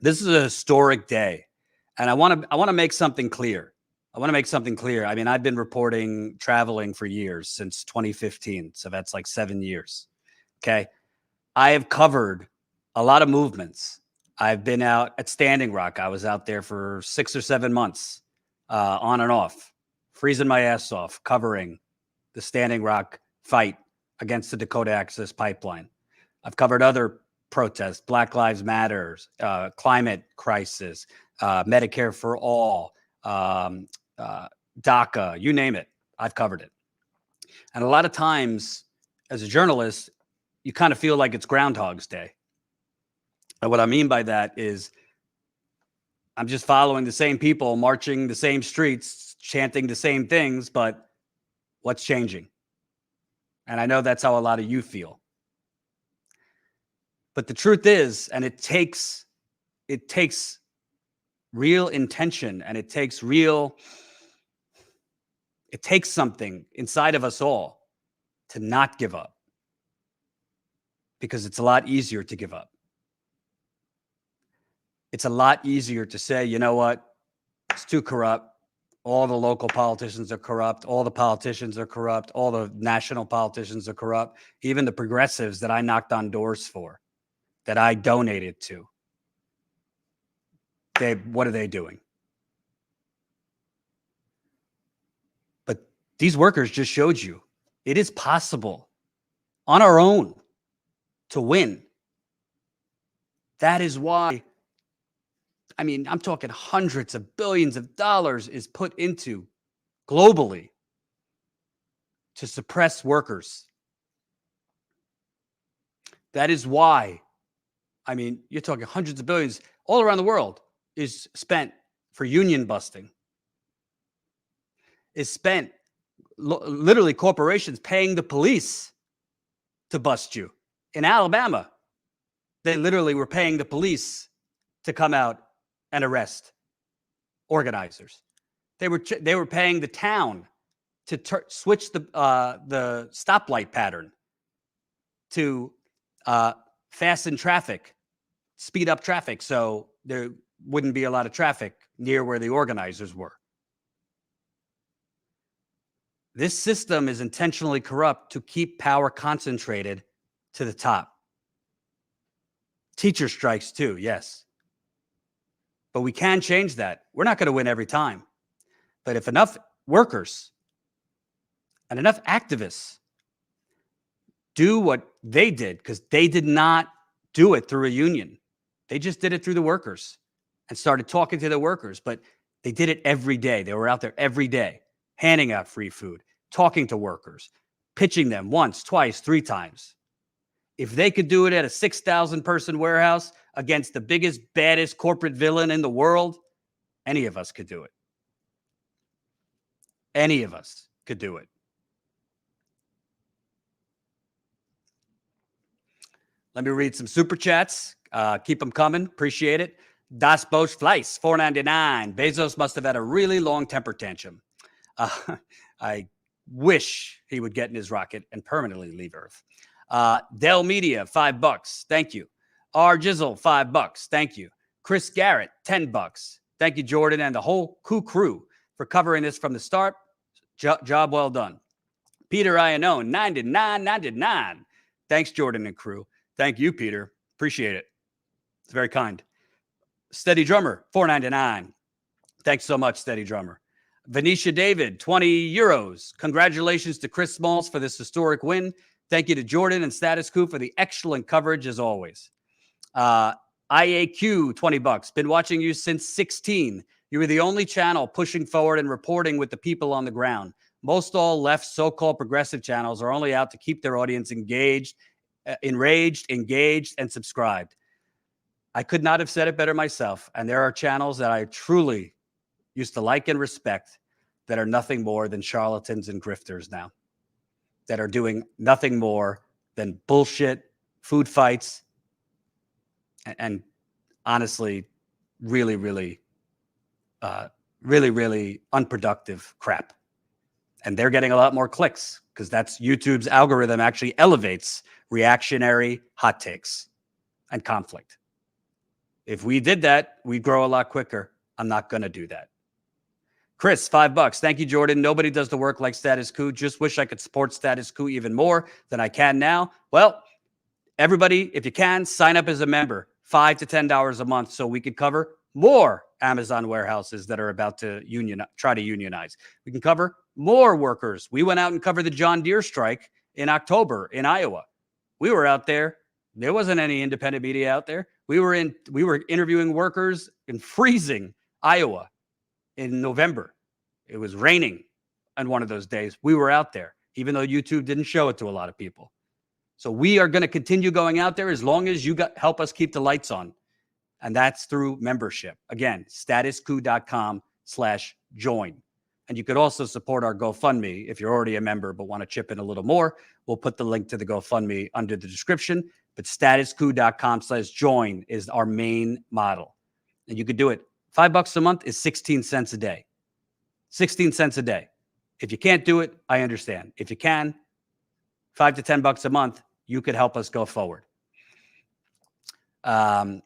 this is a historic day. And I want to make something clear. I mean, I've been reporting traveling for years, since 2015. So that's like 7 years. Okay. I have covered a lot of movements. I've been out at Standing Rock. I was out there for 6 or 7 months, on and off, freezing my ass off, covering the Standing Rock fight against the Dakota Access Pipeline. I've covered other protests, Black Lives Matter, climate crisis, Medicare for all, DACA, you name it. I've covered it. And a lot of times as a journalist, you kind of feel like it's Groundhog's Day. And what I mean by that is I'm just following the same people, marching the same streets, chanting the same things, but what's changing? And I know that's how a lot of you feel. But the truth is, and it takes real intention, and it takes something inside of us all to not give up, because it's a lot easier to give up. It's a lot easier to say, you know what, it's too corrupt. All the local politicians are corrupt. All the politicians are corrupt. All the national politicians are corrupt. Even the progressives that I knocked on doors for, that I donated to, what are they doing? But these workers just showed you it is possible on our own to win. That is why, I mean, I'm talking hundreds of billions of dollars is put into globally to suppress workers. That is why, I mean, you're talking hundreds of billions all around the world is spent for union busting, is spent literally corporations paying the police to bust you. In Alabama, they literally were paying the police to come out and arrest organizers. They were paying the town to switch the stoplight pattern to fasten traffic, speed up traffic, so there wouldn't be a lot of traffic near where the organizers were. This system is intentionally corrupt to keep power concentrated to the top. Teacher strikes too, yes. But we can change that. We're not going to win every time. But if enough workers and enough activists do what they did, because they did not do it through a union. They just did it through the workers and started talking to the workers. But they did it every day. They were out there every day, handing out free food, talking to workers, pitching them once, twice, 3 times. If they could do it at a 6,000 person warehouse against the biggest, baddest corporate villain in the world, any of us could do it. Any of us could do it. Let me read some super chats. Keep them coming. Appreciate it. Das Bosch Fleiss, $4.99. Bezos must have had a really long temper tantrum. I wish he would get in his rocket and permanently leave Earth. Dell Media, $5. Thank you. R Jizzle, $5. Thank you. Chris Garrett, $10. Thank you, Jordan, and the whole Coup crew for covering this from the start. Job well done. Peter Iannone, $99.99. Thanks, Jordan and crew. Thank you, Peter. Appreciate it. It's very kind. Steady Drummer, $4.99. Thanks so much, Steady Drummer. Venetia David, €20. Congratulations to Chris Smalls for this historic win. Thank you to Jordan and Status Coup for the excellent coverage as always. IAQ, $20. Been watching you since 16. You were the only channel pushing forward and reporting with the people on the ground. Most all left so-called progressive channels are only out to keep their audience engaged, enraged, engaged, and subscribed. I could not have said it better myself. And there are channels that I truly used to like and respect that are nothing more than charlatans and grifters now, that are doing nothing more than bullshit, food fights, and honestly, really, really unproductive crap. And they're getting a lot more clicks because that's YouTube's algorithm actually elevates reactionary hot takes and conflict. If we did that, we'd grow a lot quicker. I'm not going to do that. Chris, $5. Thank you, Jordan. Nobody does the work like Status Coup. Just wish I could support Status Coup even more than I can now. Well, everybody, if you can, sign up as a member, $5 to $10 a month, so we could cover more Amazon warehouses that are about to try to unionize. We can cover more workers. We went out and covered the John Deere strike in October in Iowa. We were out there. There wasn't any independent media out there. We were interviewing workers in freezing Iowa in November. It was raining on one of those days. We were out there, even though YouTube didn't show it to a lot of people. So we are going to continue going out there as long as you help us keep the lights on. And that's through membership. Again, statuscoup.com/join. And you could also support our GoFundMe if you're already a member but want to chip in a little more. We'll put the link to the GoFundMe under the description. But statuscoup.com/join is our main model. And you could do it. $5 a month is 16 cents a day. 16 cents a day. If you can't do it, I understand. If you can, $5 to $10 a month, you could help us go forward. Ava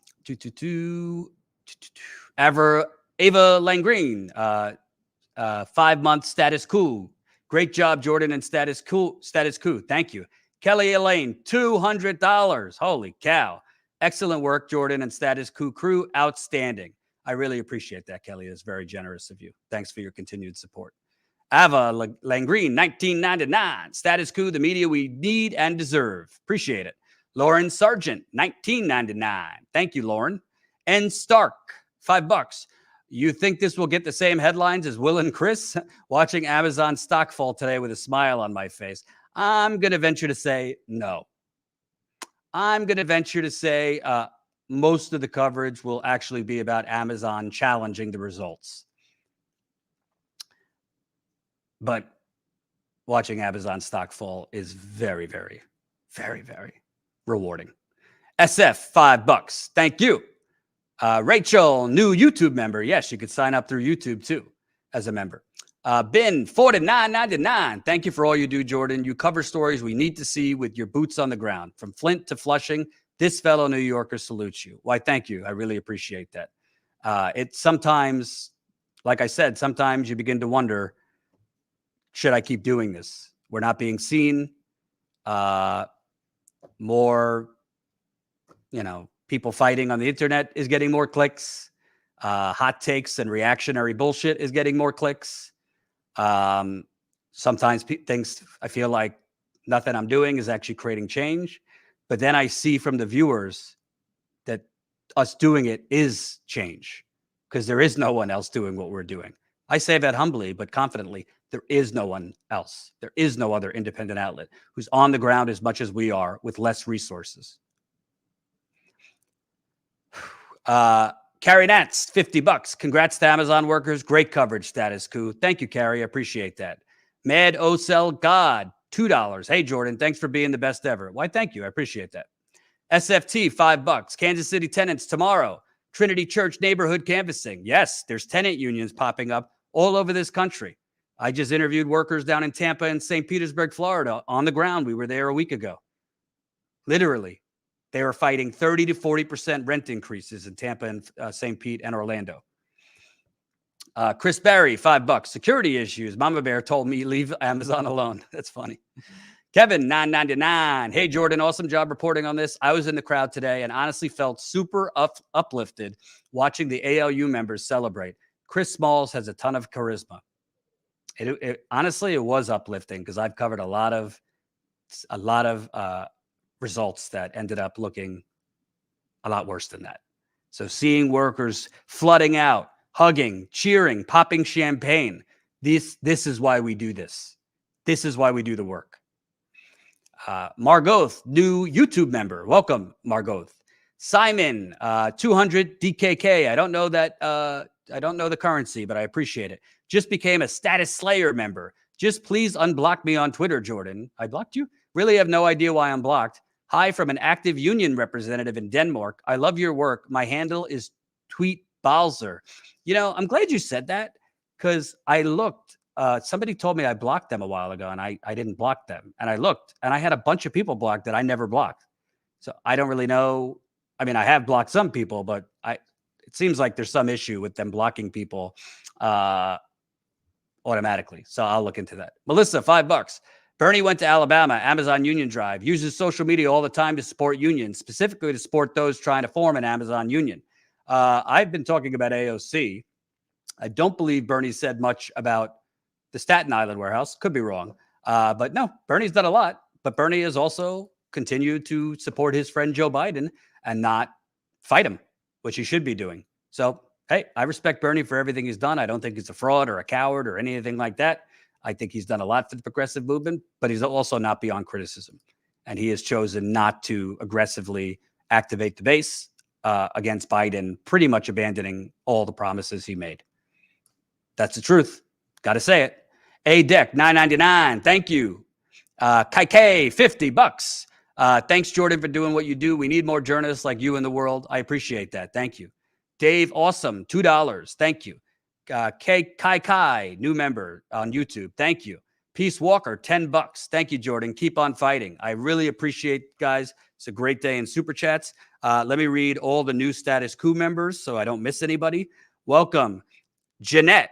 Langreen, 5-month Status Coup. Great job, Jordan and Status Coup. Thank you. Kelly Elaine, $200. Holy cow. Excellent work, Jordan and Status Coup crew. Outstanding. I really appreciate that, Kelly. It's very generous of you. Thanks for your continued support. Ava Langreen, $19.99. Status Coup, the media we need and deserve. Appreciate it. Lauren Sargent, $19.99. Thank you, Lauren. N Stark, $5. You think this will get the same headlines as Will and Chris? Watching Amazon stock fall today with a smile on my face. I'm going to venture to say no. I'm going to venture to say most of the coverage will actually be about Amazon challenging the results. But watching Amazon stock fall is very, very, very, very rewarding. SF, $5. Thank you. Rachel, new YouTube member. Yes, you could sign up through YouTube too as a member. Bin, $49.99. Thank you for all you do, Jordan. You cover stories we need to see with your boots on the ground. From Flint to Flushing, this fellow New Yorker salutes you. Why, thank you. I really appreciate that. It sometimes, like I said, sometimes you begin to wonder, should I keep doing this? We're not being seen. More, people fighting on the internet is getting more clicks. Hot takes and reactionary bullshit is getting more clicks. Sometimes things I feel like nothing I'm doing is actually creating change. But then I see from the viewers that us doing it is change because there is no one else doing what we're doing. I say that humbly, but confidently. There is no one else. There is no other independent outlet who's on the ground as much as we are with less resources. Carrie Nats, $50. Congrats to Amazon workers. Great coverage, Status Coup. Thank you, Carrie. I appreciate that. Mad Ocel God, $2. Hey, Jordan, thanks for being the best ever. Why, thank you. I appreciate that. SFT, $5. Kansas City tenants tomorrow. Trinity Church neighborhood canvassing. Yes, there's tenant unions popping up all over this country. I just interviewed workers down in Tampa and St. Petersburg, Florida, on the ground. We were there a week ago. Literally, they were fighting 30 to 40% rent increases in Tampa and St. Pete and Orlando. Chris Barry, $5. Security issues. Mama Bear told me leave Amazon alone. That's funny. Kevin, $9.99. Hey, Jordan, awesome job reporting on this. I was in the crowd today and honestly felt super uplifted watching the ALU members celebrate. Chris Smalls has a ton of charisma. Honestly, it was uplifting because I've covered a lot of results that ended up looking a lot worse than that. So seeing workers flooding out, hugging, cheering, popping champagne. This is why we do this. This is why we do the work. Margoth, new YouTube member. Welcome, Margoth. Simon, 200 DKK. I don't know that. I don't know the currency, but I appreciate it. Just became a Status Slayer member. Just please unblock me on Twitter, Jordan. I blocked you? Really have no idea why I'm blocked. Hi from an active union representative in Denmark. I love your work. My handle is Tweet Balzer. I'm glad you said that because I looked. Somebody told me I blocked them a while ago, and I didn't block them. And I looked, and I had a bunch of people blocked that I never blocked. So I don't really know. I mean, I have blocked some people, but it seems like there's some issue with them blocking people automatically. So I'll look into that. Melissa, $5. Bernie went to Alabama, Amazon Union Drive, uses social media all the time to support unions, specifically to support those trying to form an Amazon union. I've been talking about AOC. I don't believe Bernie said much about the Staten Island warehouse. Could be wrong. But no, Bernie's done a lot. But Bernie has also continued to support his friend Joe Biden and not fight him, which he should be doing. So, hey, I respect Bernie for everything he's done. I don't think he's a fraud or a coward or anything like that. I think he's done a lot for the progressive movement, but he's also not beyond criticism. And he has chosen not to aggressively activate the base against Biden, pretty much abandoning all the promises he made. That's the truth. Got to say it. A-Deck, $9.99. Thank you. Kai K, $50. Thanks, Jordan, for doing what you do. We need more journalists like you in the world. I appreciate that. Thank you. Dave, awesome, $2. Thank you. Kai, new member on YouTube. Thank you. Peace Walker, $10. Thank you, Jordan. Keep on fighting. I really appreciate, guys. It's a great day in Super Chats. Let me read all the new Status Coup members so I don't miss anybody. Welcome, Jeanette,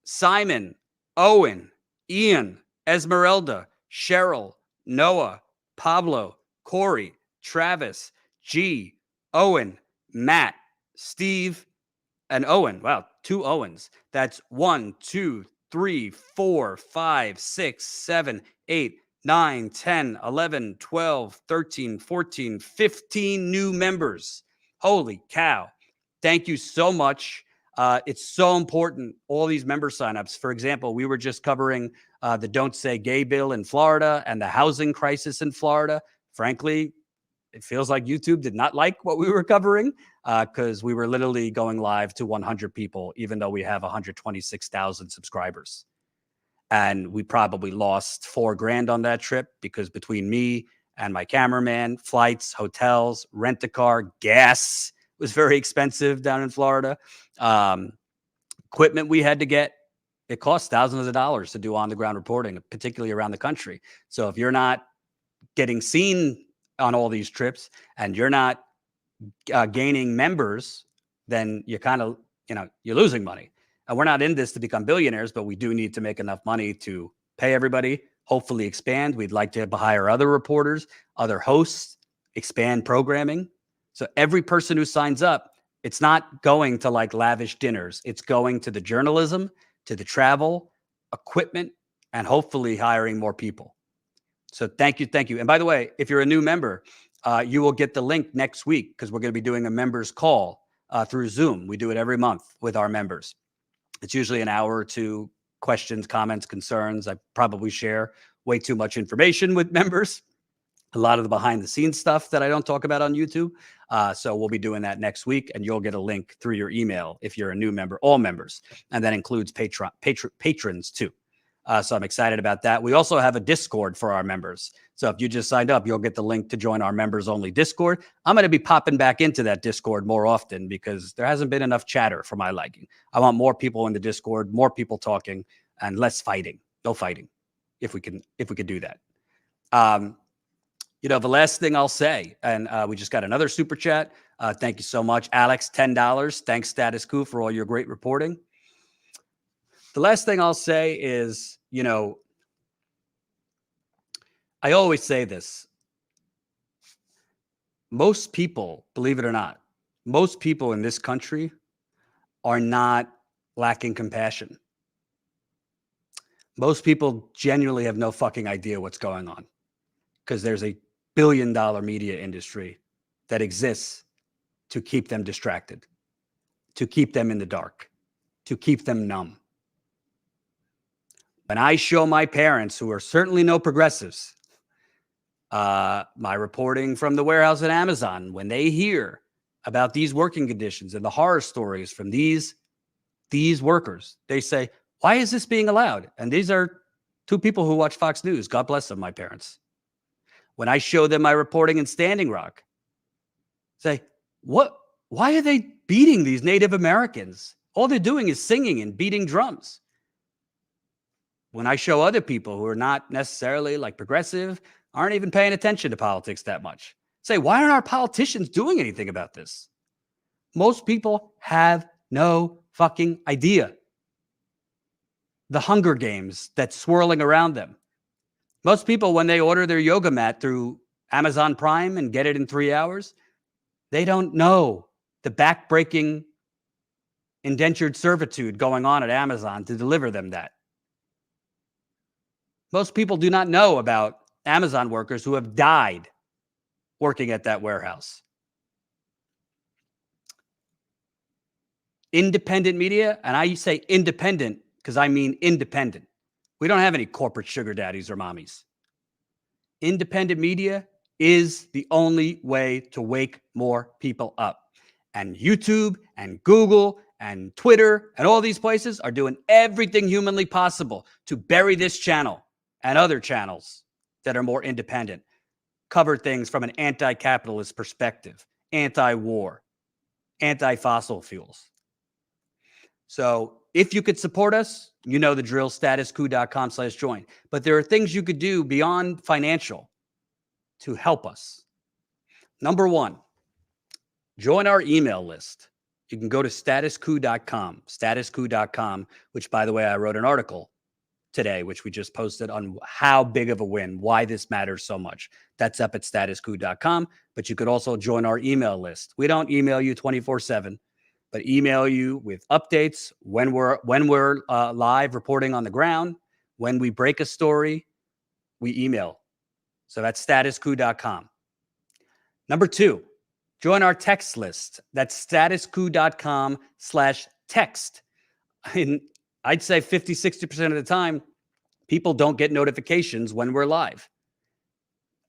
Simon, Owen, Ian, Esmeralda, Cheryl, Noah, Pablo, Corey, Travis, G, Owen, Matt, Steve, and Owen. Wow, 2 Owens. That's 1, 2, 3, 4, 5, 6, 7, 8, 9, 10, 11, 12, 13, 14, 15 new members. Holy cow. Thank you so much. It's so important. All these member signups. For example, we were just covering the Don't Say Gay bill in Florida and the housing crisis in Florida. Frankly, it feels like YouTube did not like what we were covering because we were literally going live to 100 people, even though we have 126,000 subscribers. And we probably lost $4,000 on that trip because between me and my cameraman, flights, hotels, rent a car, gas was very expensive down in Florida. Equipment we had to get, it costs thousands of dollars to do on-the-ground reporting, particularly around the country. So if you're not getting seen on all these trips and you're not gaining members, then you kind of, you're losing money. And we're not in this to become billionaires, but we do need to make enough money to pay everybody, hopefully expand. We'd like to hire other reporters, other hosts, expand programming. So every person who signs up, it's not going to like lavish dinners. It's going to the journalism, to the travel, equipment, and hopefully hiring more people. So thank you. Thank you. And by the way, if you're a new member, you will get the link next week because we're going to be doing a members call through Zoom. We do it every month with our members. It's usually an hour or two, questions, comments, concerns. I probably share way too much information with members. A lot of the behind the scenes stuff that I don't talk about on YouTube. So we'll be doing that next week and you'll get a link through your email if you're a new member, all members. And that includes patrons too. So I'm excited about that. We also have a Discord for our members. So if you just signed up, you'll get the link to join our members only Discord. I'm going to be popping back into that Discord more often because there hasn't been enough chatter for my liking. I want more people in the Discord, more people talking and less fighting. No fighting if we can do that. The last thing I'll say, and we just got another super chat. Thank you so much, Alex, $10. Thanks, Status Coup, for all your great reporting. The last thing I'll say is, I always say this. Most people, believe it or not, most people in this country are not lacking compassion. Most people genuinely have no fucking idea what's going on because there's a billion-dollar media industry that exists to keep them distracted, to keep them in the dark, to keep them numb. When I show my parents, who are certainly no progressives, my reporting from the warehouse at Amazon, when they hear about these working conditions and the horror stories from these workers, they say, why is this being allowed? And these are two people who watch Fox News. God bless them, my parents. When I show them my reporting in Standing Rock, say, what? Why are they beating these Native Americans? All they're doing is singing and beating drums. When I show other people who are not necessarily like progressive, aren't even paying attention to politics that much, say, why aren't our politicians doing anything about this? Most people have no fucking idea. The Hunger Games that's swirling around them. Most people, when they order their yoga mat through Amazon Prime and get it in 3 hours, they don't know the backbreaking indentured servitude going on at Amazon to deliver them that. Most people do not know about Amazon workers who have died working at that warehouse. Independent media, and I say independent because I mean independent. We don't have any corporate sugar daddies or mommies. Independent media is the only way to wake more people up. And YouTube and Google and Twitter and all these places are doing everything humanly possible to bury this channel and other channels that are more independent, cover things from an anti-capitalist perspective, anti-war, anti-fossil fuels. So if you could support us, you know the drill, statuscoup.com/join. But there are things you could do beyond financial to help us. Number one, join our email list. You can go to statuscoup.com, which, by the way, I wrote an article today, which we just posted on how big of a win, why this matters so much. That's up at statuscoup.com, but you could also join our email list. We don't email you 24/7, but email you with updates when we're live reporting on the ground. When we break a story, we email. So that's statuscoup.com. Number two, join our text list. That's statuscoup.com/ text. And I'd say 50, 60% of the time, people don't get notifications when we're live.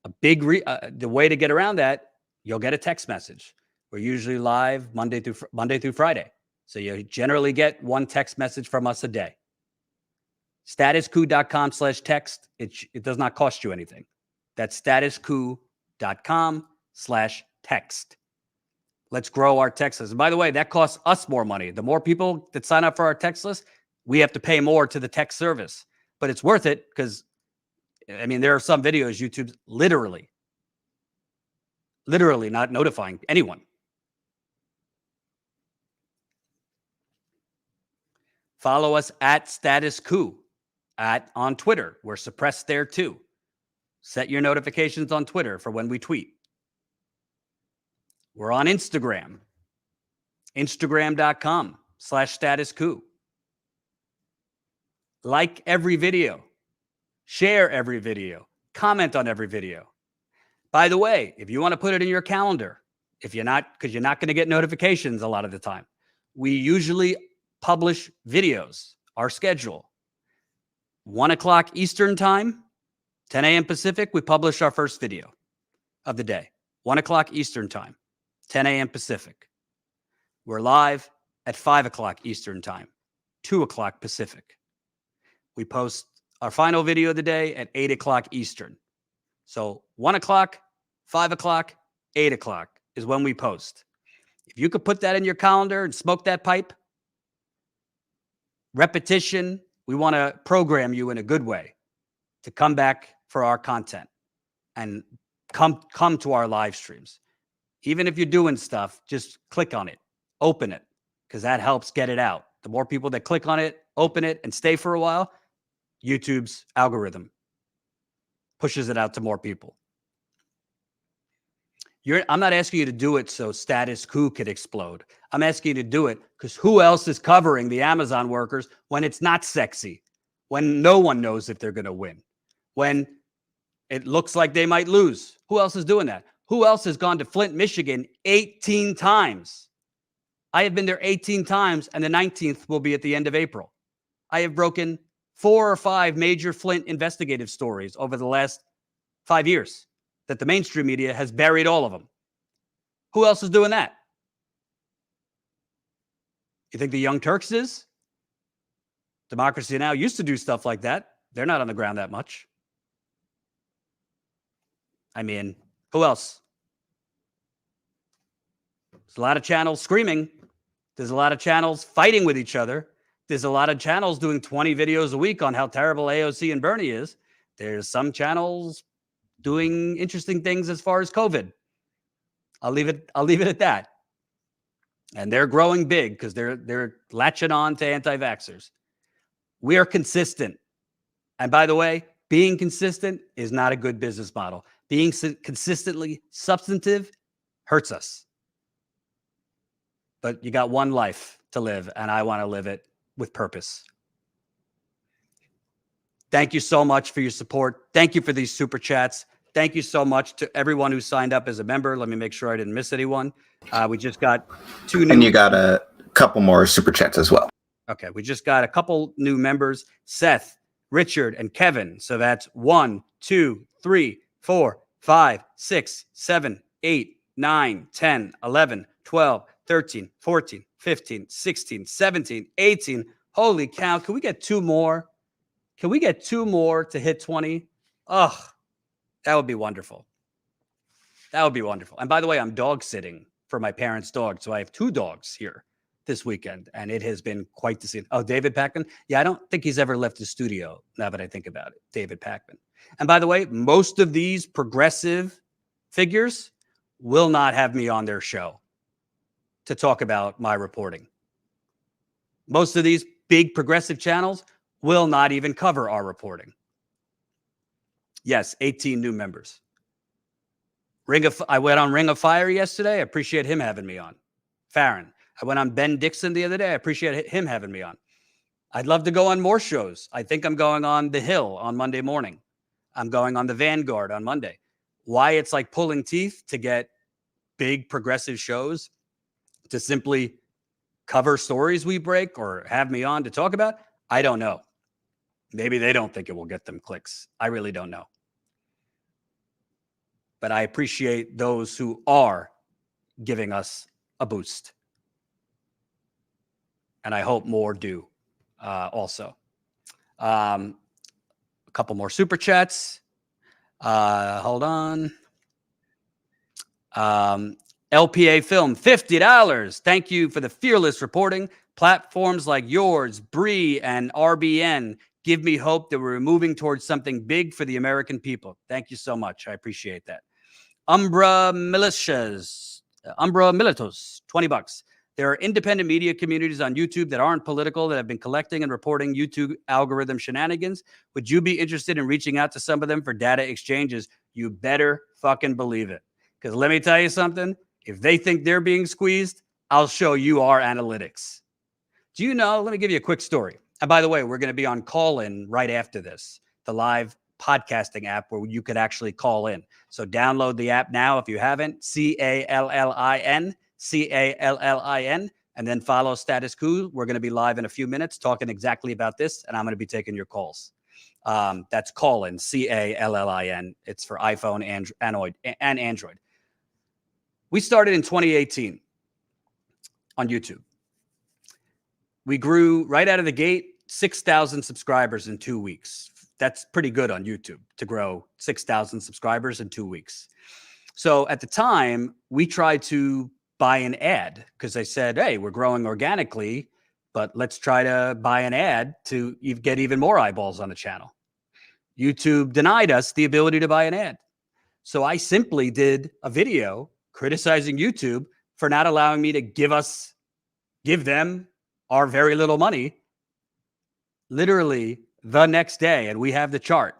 A big the way to get around that, you'll get a text message. We're usually live Monday through Friday. So you generally get one text message from us a day. StatusCoup.com/text. It does not cost you anything. That's StatusCoup.com/text. Let's grow our text list. And by the way, that costs us more money. The more people that sign up for our text list, we have to pay more to the text service. But it's worth it because, I mean, there are some videos YouTube's literally not notifying anyone. Follow us at Status Coup on Twitter. We're suppressed there too. Set your notifications on Twitter for when we tweet. We're on Instagram. Instagram.com/StatusCoup. Like every video. Share every video. Comment on every video. By the way, if you want to put it in your calendar, because you're not going to get notifications a lot of the time, we usually publish videos, our schedule. 1 o'clock Eastern time, 10 a.m. Pacific, we publish our first video of the day. 1 o'clock Eastern time, 10 a.m. Pacific. We're live at 5 o'clock Eastern time, 2 o'clock Pacific. We post our final video of the day at 8 o'clock Eastern. So 1 o'clock, 5 o'clock, 8 o'clock is when we post. If you could put that in your calendar and smoke that pipe, repetition, we want to program you in a good way to come back for our content and come to our live streams. Even if you're doing stuff, just click on it, open it, because that helps get it out. The more people that click on it, open it, and stay for a while, YouTube's algorithm pushes it out to more people. I'm not asking you to do it so Status Coup could explode. I'm asking you to do it because who else is covering the Amazon workers when it's not sexy, when no one knows if they're going to win, when it looks like they might lose? Who else is doing that? Who else has gone to Flint, Michigan 18 times? I have been there 18 times, and the 19th will be at the end of April. I have broken 4 or 5 major Flint investigative stories over the last 5 years that the mainstream media has buried all of them. Who else is doing that? You think the Young Turks is? Democracy Now! Used to do stuff like that. They're not on the ground that much. I mean, who else? There's a lot of channels screaming. There's a lot of channels fighting with each other. There's a lot of channels doing 20 videos a week on how terrible AOC and Bernie is. There's some channels doing interesting things as far as COVID. I'll leave it at that. And they're growing big because they're latching on to anti-vaxxers. We are consistent. And by the way, being consistent is not a good business model. Being consistently substantive hurts us. But you got one life to live, and I want to live it with purpose. Thank you so much for your support. Thank you for these super chats. Thank you so much to everyone who signed up as a member. Let me make sure I didn't miss anyone. We just got 2 new. And you got a couple more super chats as well. Okay, we just got a couple new members, Seth, Richard, and Kevin. So that's 1, 2, 3, 4, 5, 6, 7, 8, 9, 10, 11, 12, 13, 14, 15, 16, 17, 18. Holy cow. Can we get 2 more? Can we get 2 more to hit 20? Oh, that would be wonderful. That would be wonderful. And by the way, I'm dog sitting for my parents' dog. So I have 2 dogs here this weekend, and it has been quite the scene. Oh, David Pakman? Yeah, I don't think he's ever left the studio, now that I think about it, David Pakman. And by the way, most of these progressive figures will not have me on their show to talk about my reporting. Most of these big progressive channels will not even cover our reporting. Yes, 18 new members. I went on Ring of Fire yesterday. I appreciate him having me on. Farron. I went on Ben Dixon the other day. I appreciate him having me on. I'd love to go on more shows. I think I'm going on The Hill on Monday morning. I'm going on The Vanguard on Monday. Why it's like pulling teeth to get big progressive shows to simply cover stories we break or have me on to talk about, I don't know. Maybe they don't think it will get them clicks. I really don't know. But I appreciate those who are giving us a boost. And I hope more do also. A couple more super chats. Hold on. LPA Film, $50. Thank you for the fearless reporting. Platforms like yours, Bree and RBN, give me hope that we're moving towards something big for the American people. Thank you so much. I appreciate that. Umbra Militos, $20. There are independent media communities on YouTube that aren't political that have been collecting and reporting YouTube algorithm shenanigans. Would you be interested in reaching out to some of them for data exchanges? You better fucking believe it. Because let me tell you something. If they think they're being squeezed, I'll show you our analytics. Do you know? Let me give you a quick story. And by the way, we're going to be on call-in right after this, the live podcasting app where you could actually call in. So download the app now if you haven't, CALLIN, and then follow Status Coup. We're going to be live in a few minutes talking exactly about this, and I'm going to be taking your calls. That's call-in, CALLIN. It's for iPhone, and Android. We started in 2018 on YouTube. We grew right out of the gate 6,000 subscribers in 2 weeks. That's pretty good on YouTube to grow 6,000 subscribers in 2 weeks. So at the time, we tried to buy an ad because they said, hey, we're growing organically, but let's try to buy an ad to get even more eyeballs on the channel. YouTube denied us the ability to buy an ad. So I simply did a video criticizing YouTube for not allowing me to give them our very little money literally the next day. And we have the chart.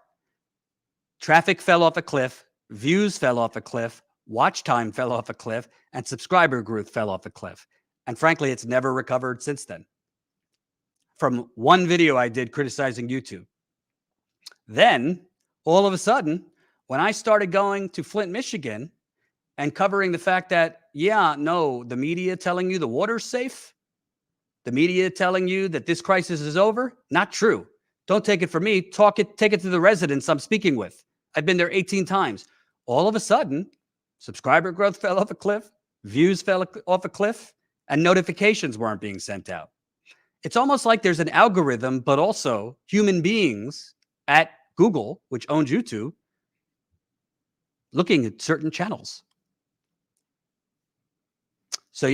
Traffic fell off a cliff, views fell off a cliff, watch time fell off a cliff, and subscriber growth fell off a cliff. And frankly, it's never recovered since then. From one video I did criticizing YouTube. Then, all of a sudden, when I started going to Flint, Michigan, and covering the fact that, the media telling you the water's safe, the media telling you that this crisis is over, not true. Don't take it from me. Take it to the residents I'm speaking with. I've been there 18 times. All of a sudden, subscriber growth fell off a cliff, views fell off a cliff, and notifications weren't being sent out. It's almost like there's an algorithm, but also human beings at Google, which owns YouTube, looking at certain channels. So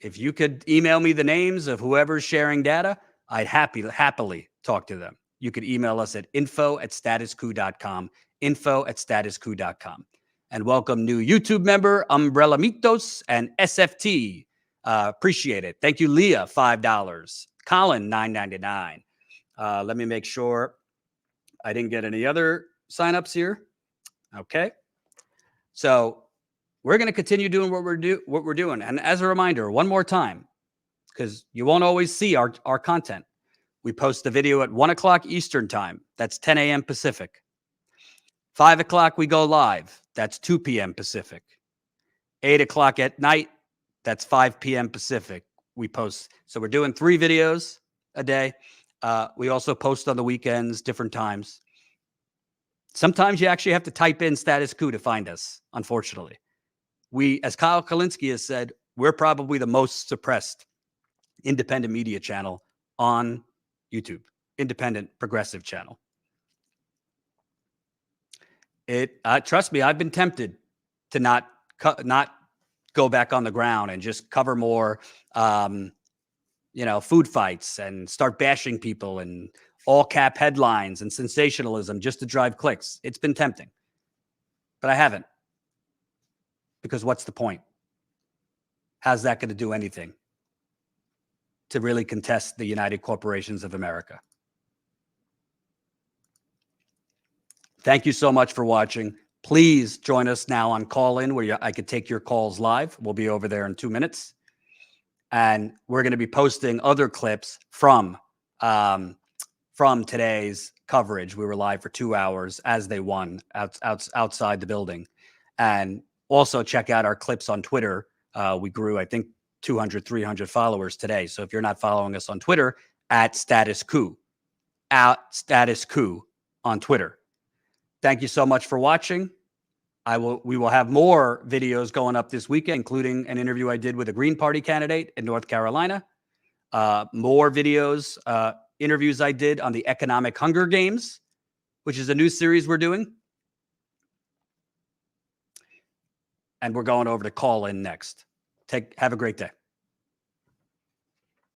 if you could email me the names of whoever's sharing data, I'd happily talk to them. You could email us at info@statuscoup.com, info@statuscoup.com. And welcome new YouTube member, Umbrella Mitos and SFT. Appreciate it. Thank you, Leah, $5. Colin, $9.99. Let me make sure I didn't get any other signups here. Okay. So we're going to continue doing what we're doing. And as a reminder, one more time, because you won't always see our content. We post the video at 1 o'clock Eastern time. That's 10 a.m. Pacific. 5 o'clock, we go live. That's 2 p.m. Pacific. 8 o'clock at night. That's 5 p.m. Pacific. We post. So we're doing 3 videos a day. We also post on the weekends, different times. Sometimes you actually have to type in Status Coup to find us, unfortunately. As Kyle Kalinske has said, we're probably the most suppressed independent media channel on YouTube, independent progressive channel. Trust me, I've been tempted to not go back on the ground and just cover more, food fights and start bashing people and all cap headlines and sensationalism just to drive clicks. It's been tempting, but I haven't. Because what's the point? How's that going to do anything to really contest the United Corporations of America? Thank you so much for watching. Please join us now on call-in where I could take your calls live. We'll be over there in 2 minutes. And we're going to be posting other clips from today's coverage. We were live for 2 hours as they won outside the building. And also check out our clips on Twitter. We grew, I think, 200, 300 followers today. So if you're not following us on Twitter, at Status Coup, on Twitter. Thank you so much for watching. We will have more videos going up this weekend, including an interview I did with a Green Party candidate in North Carolina. More videos, interviews I did on the economic Hunger Games, which is a new series we're doing. And we're going over to call in next. Have a great day.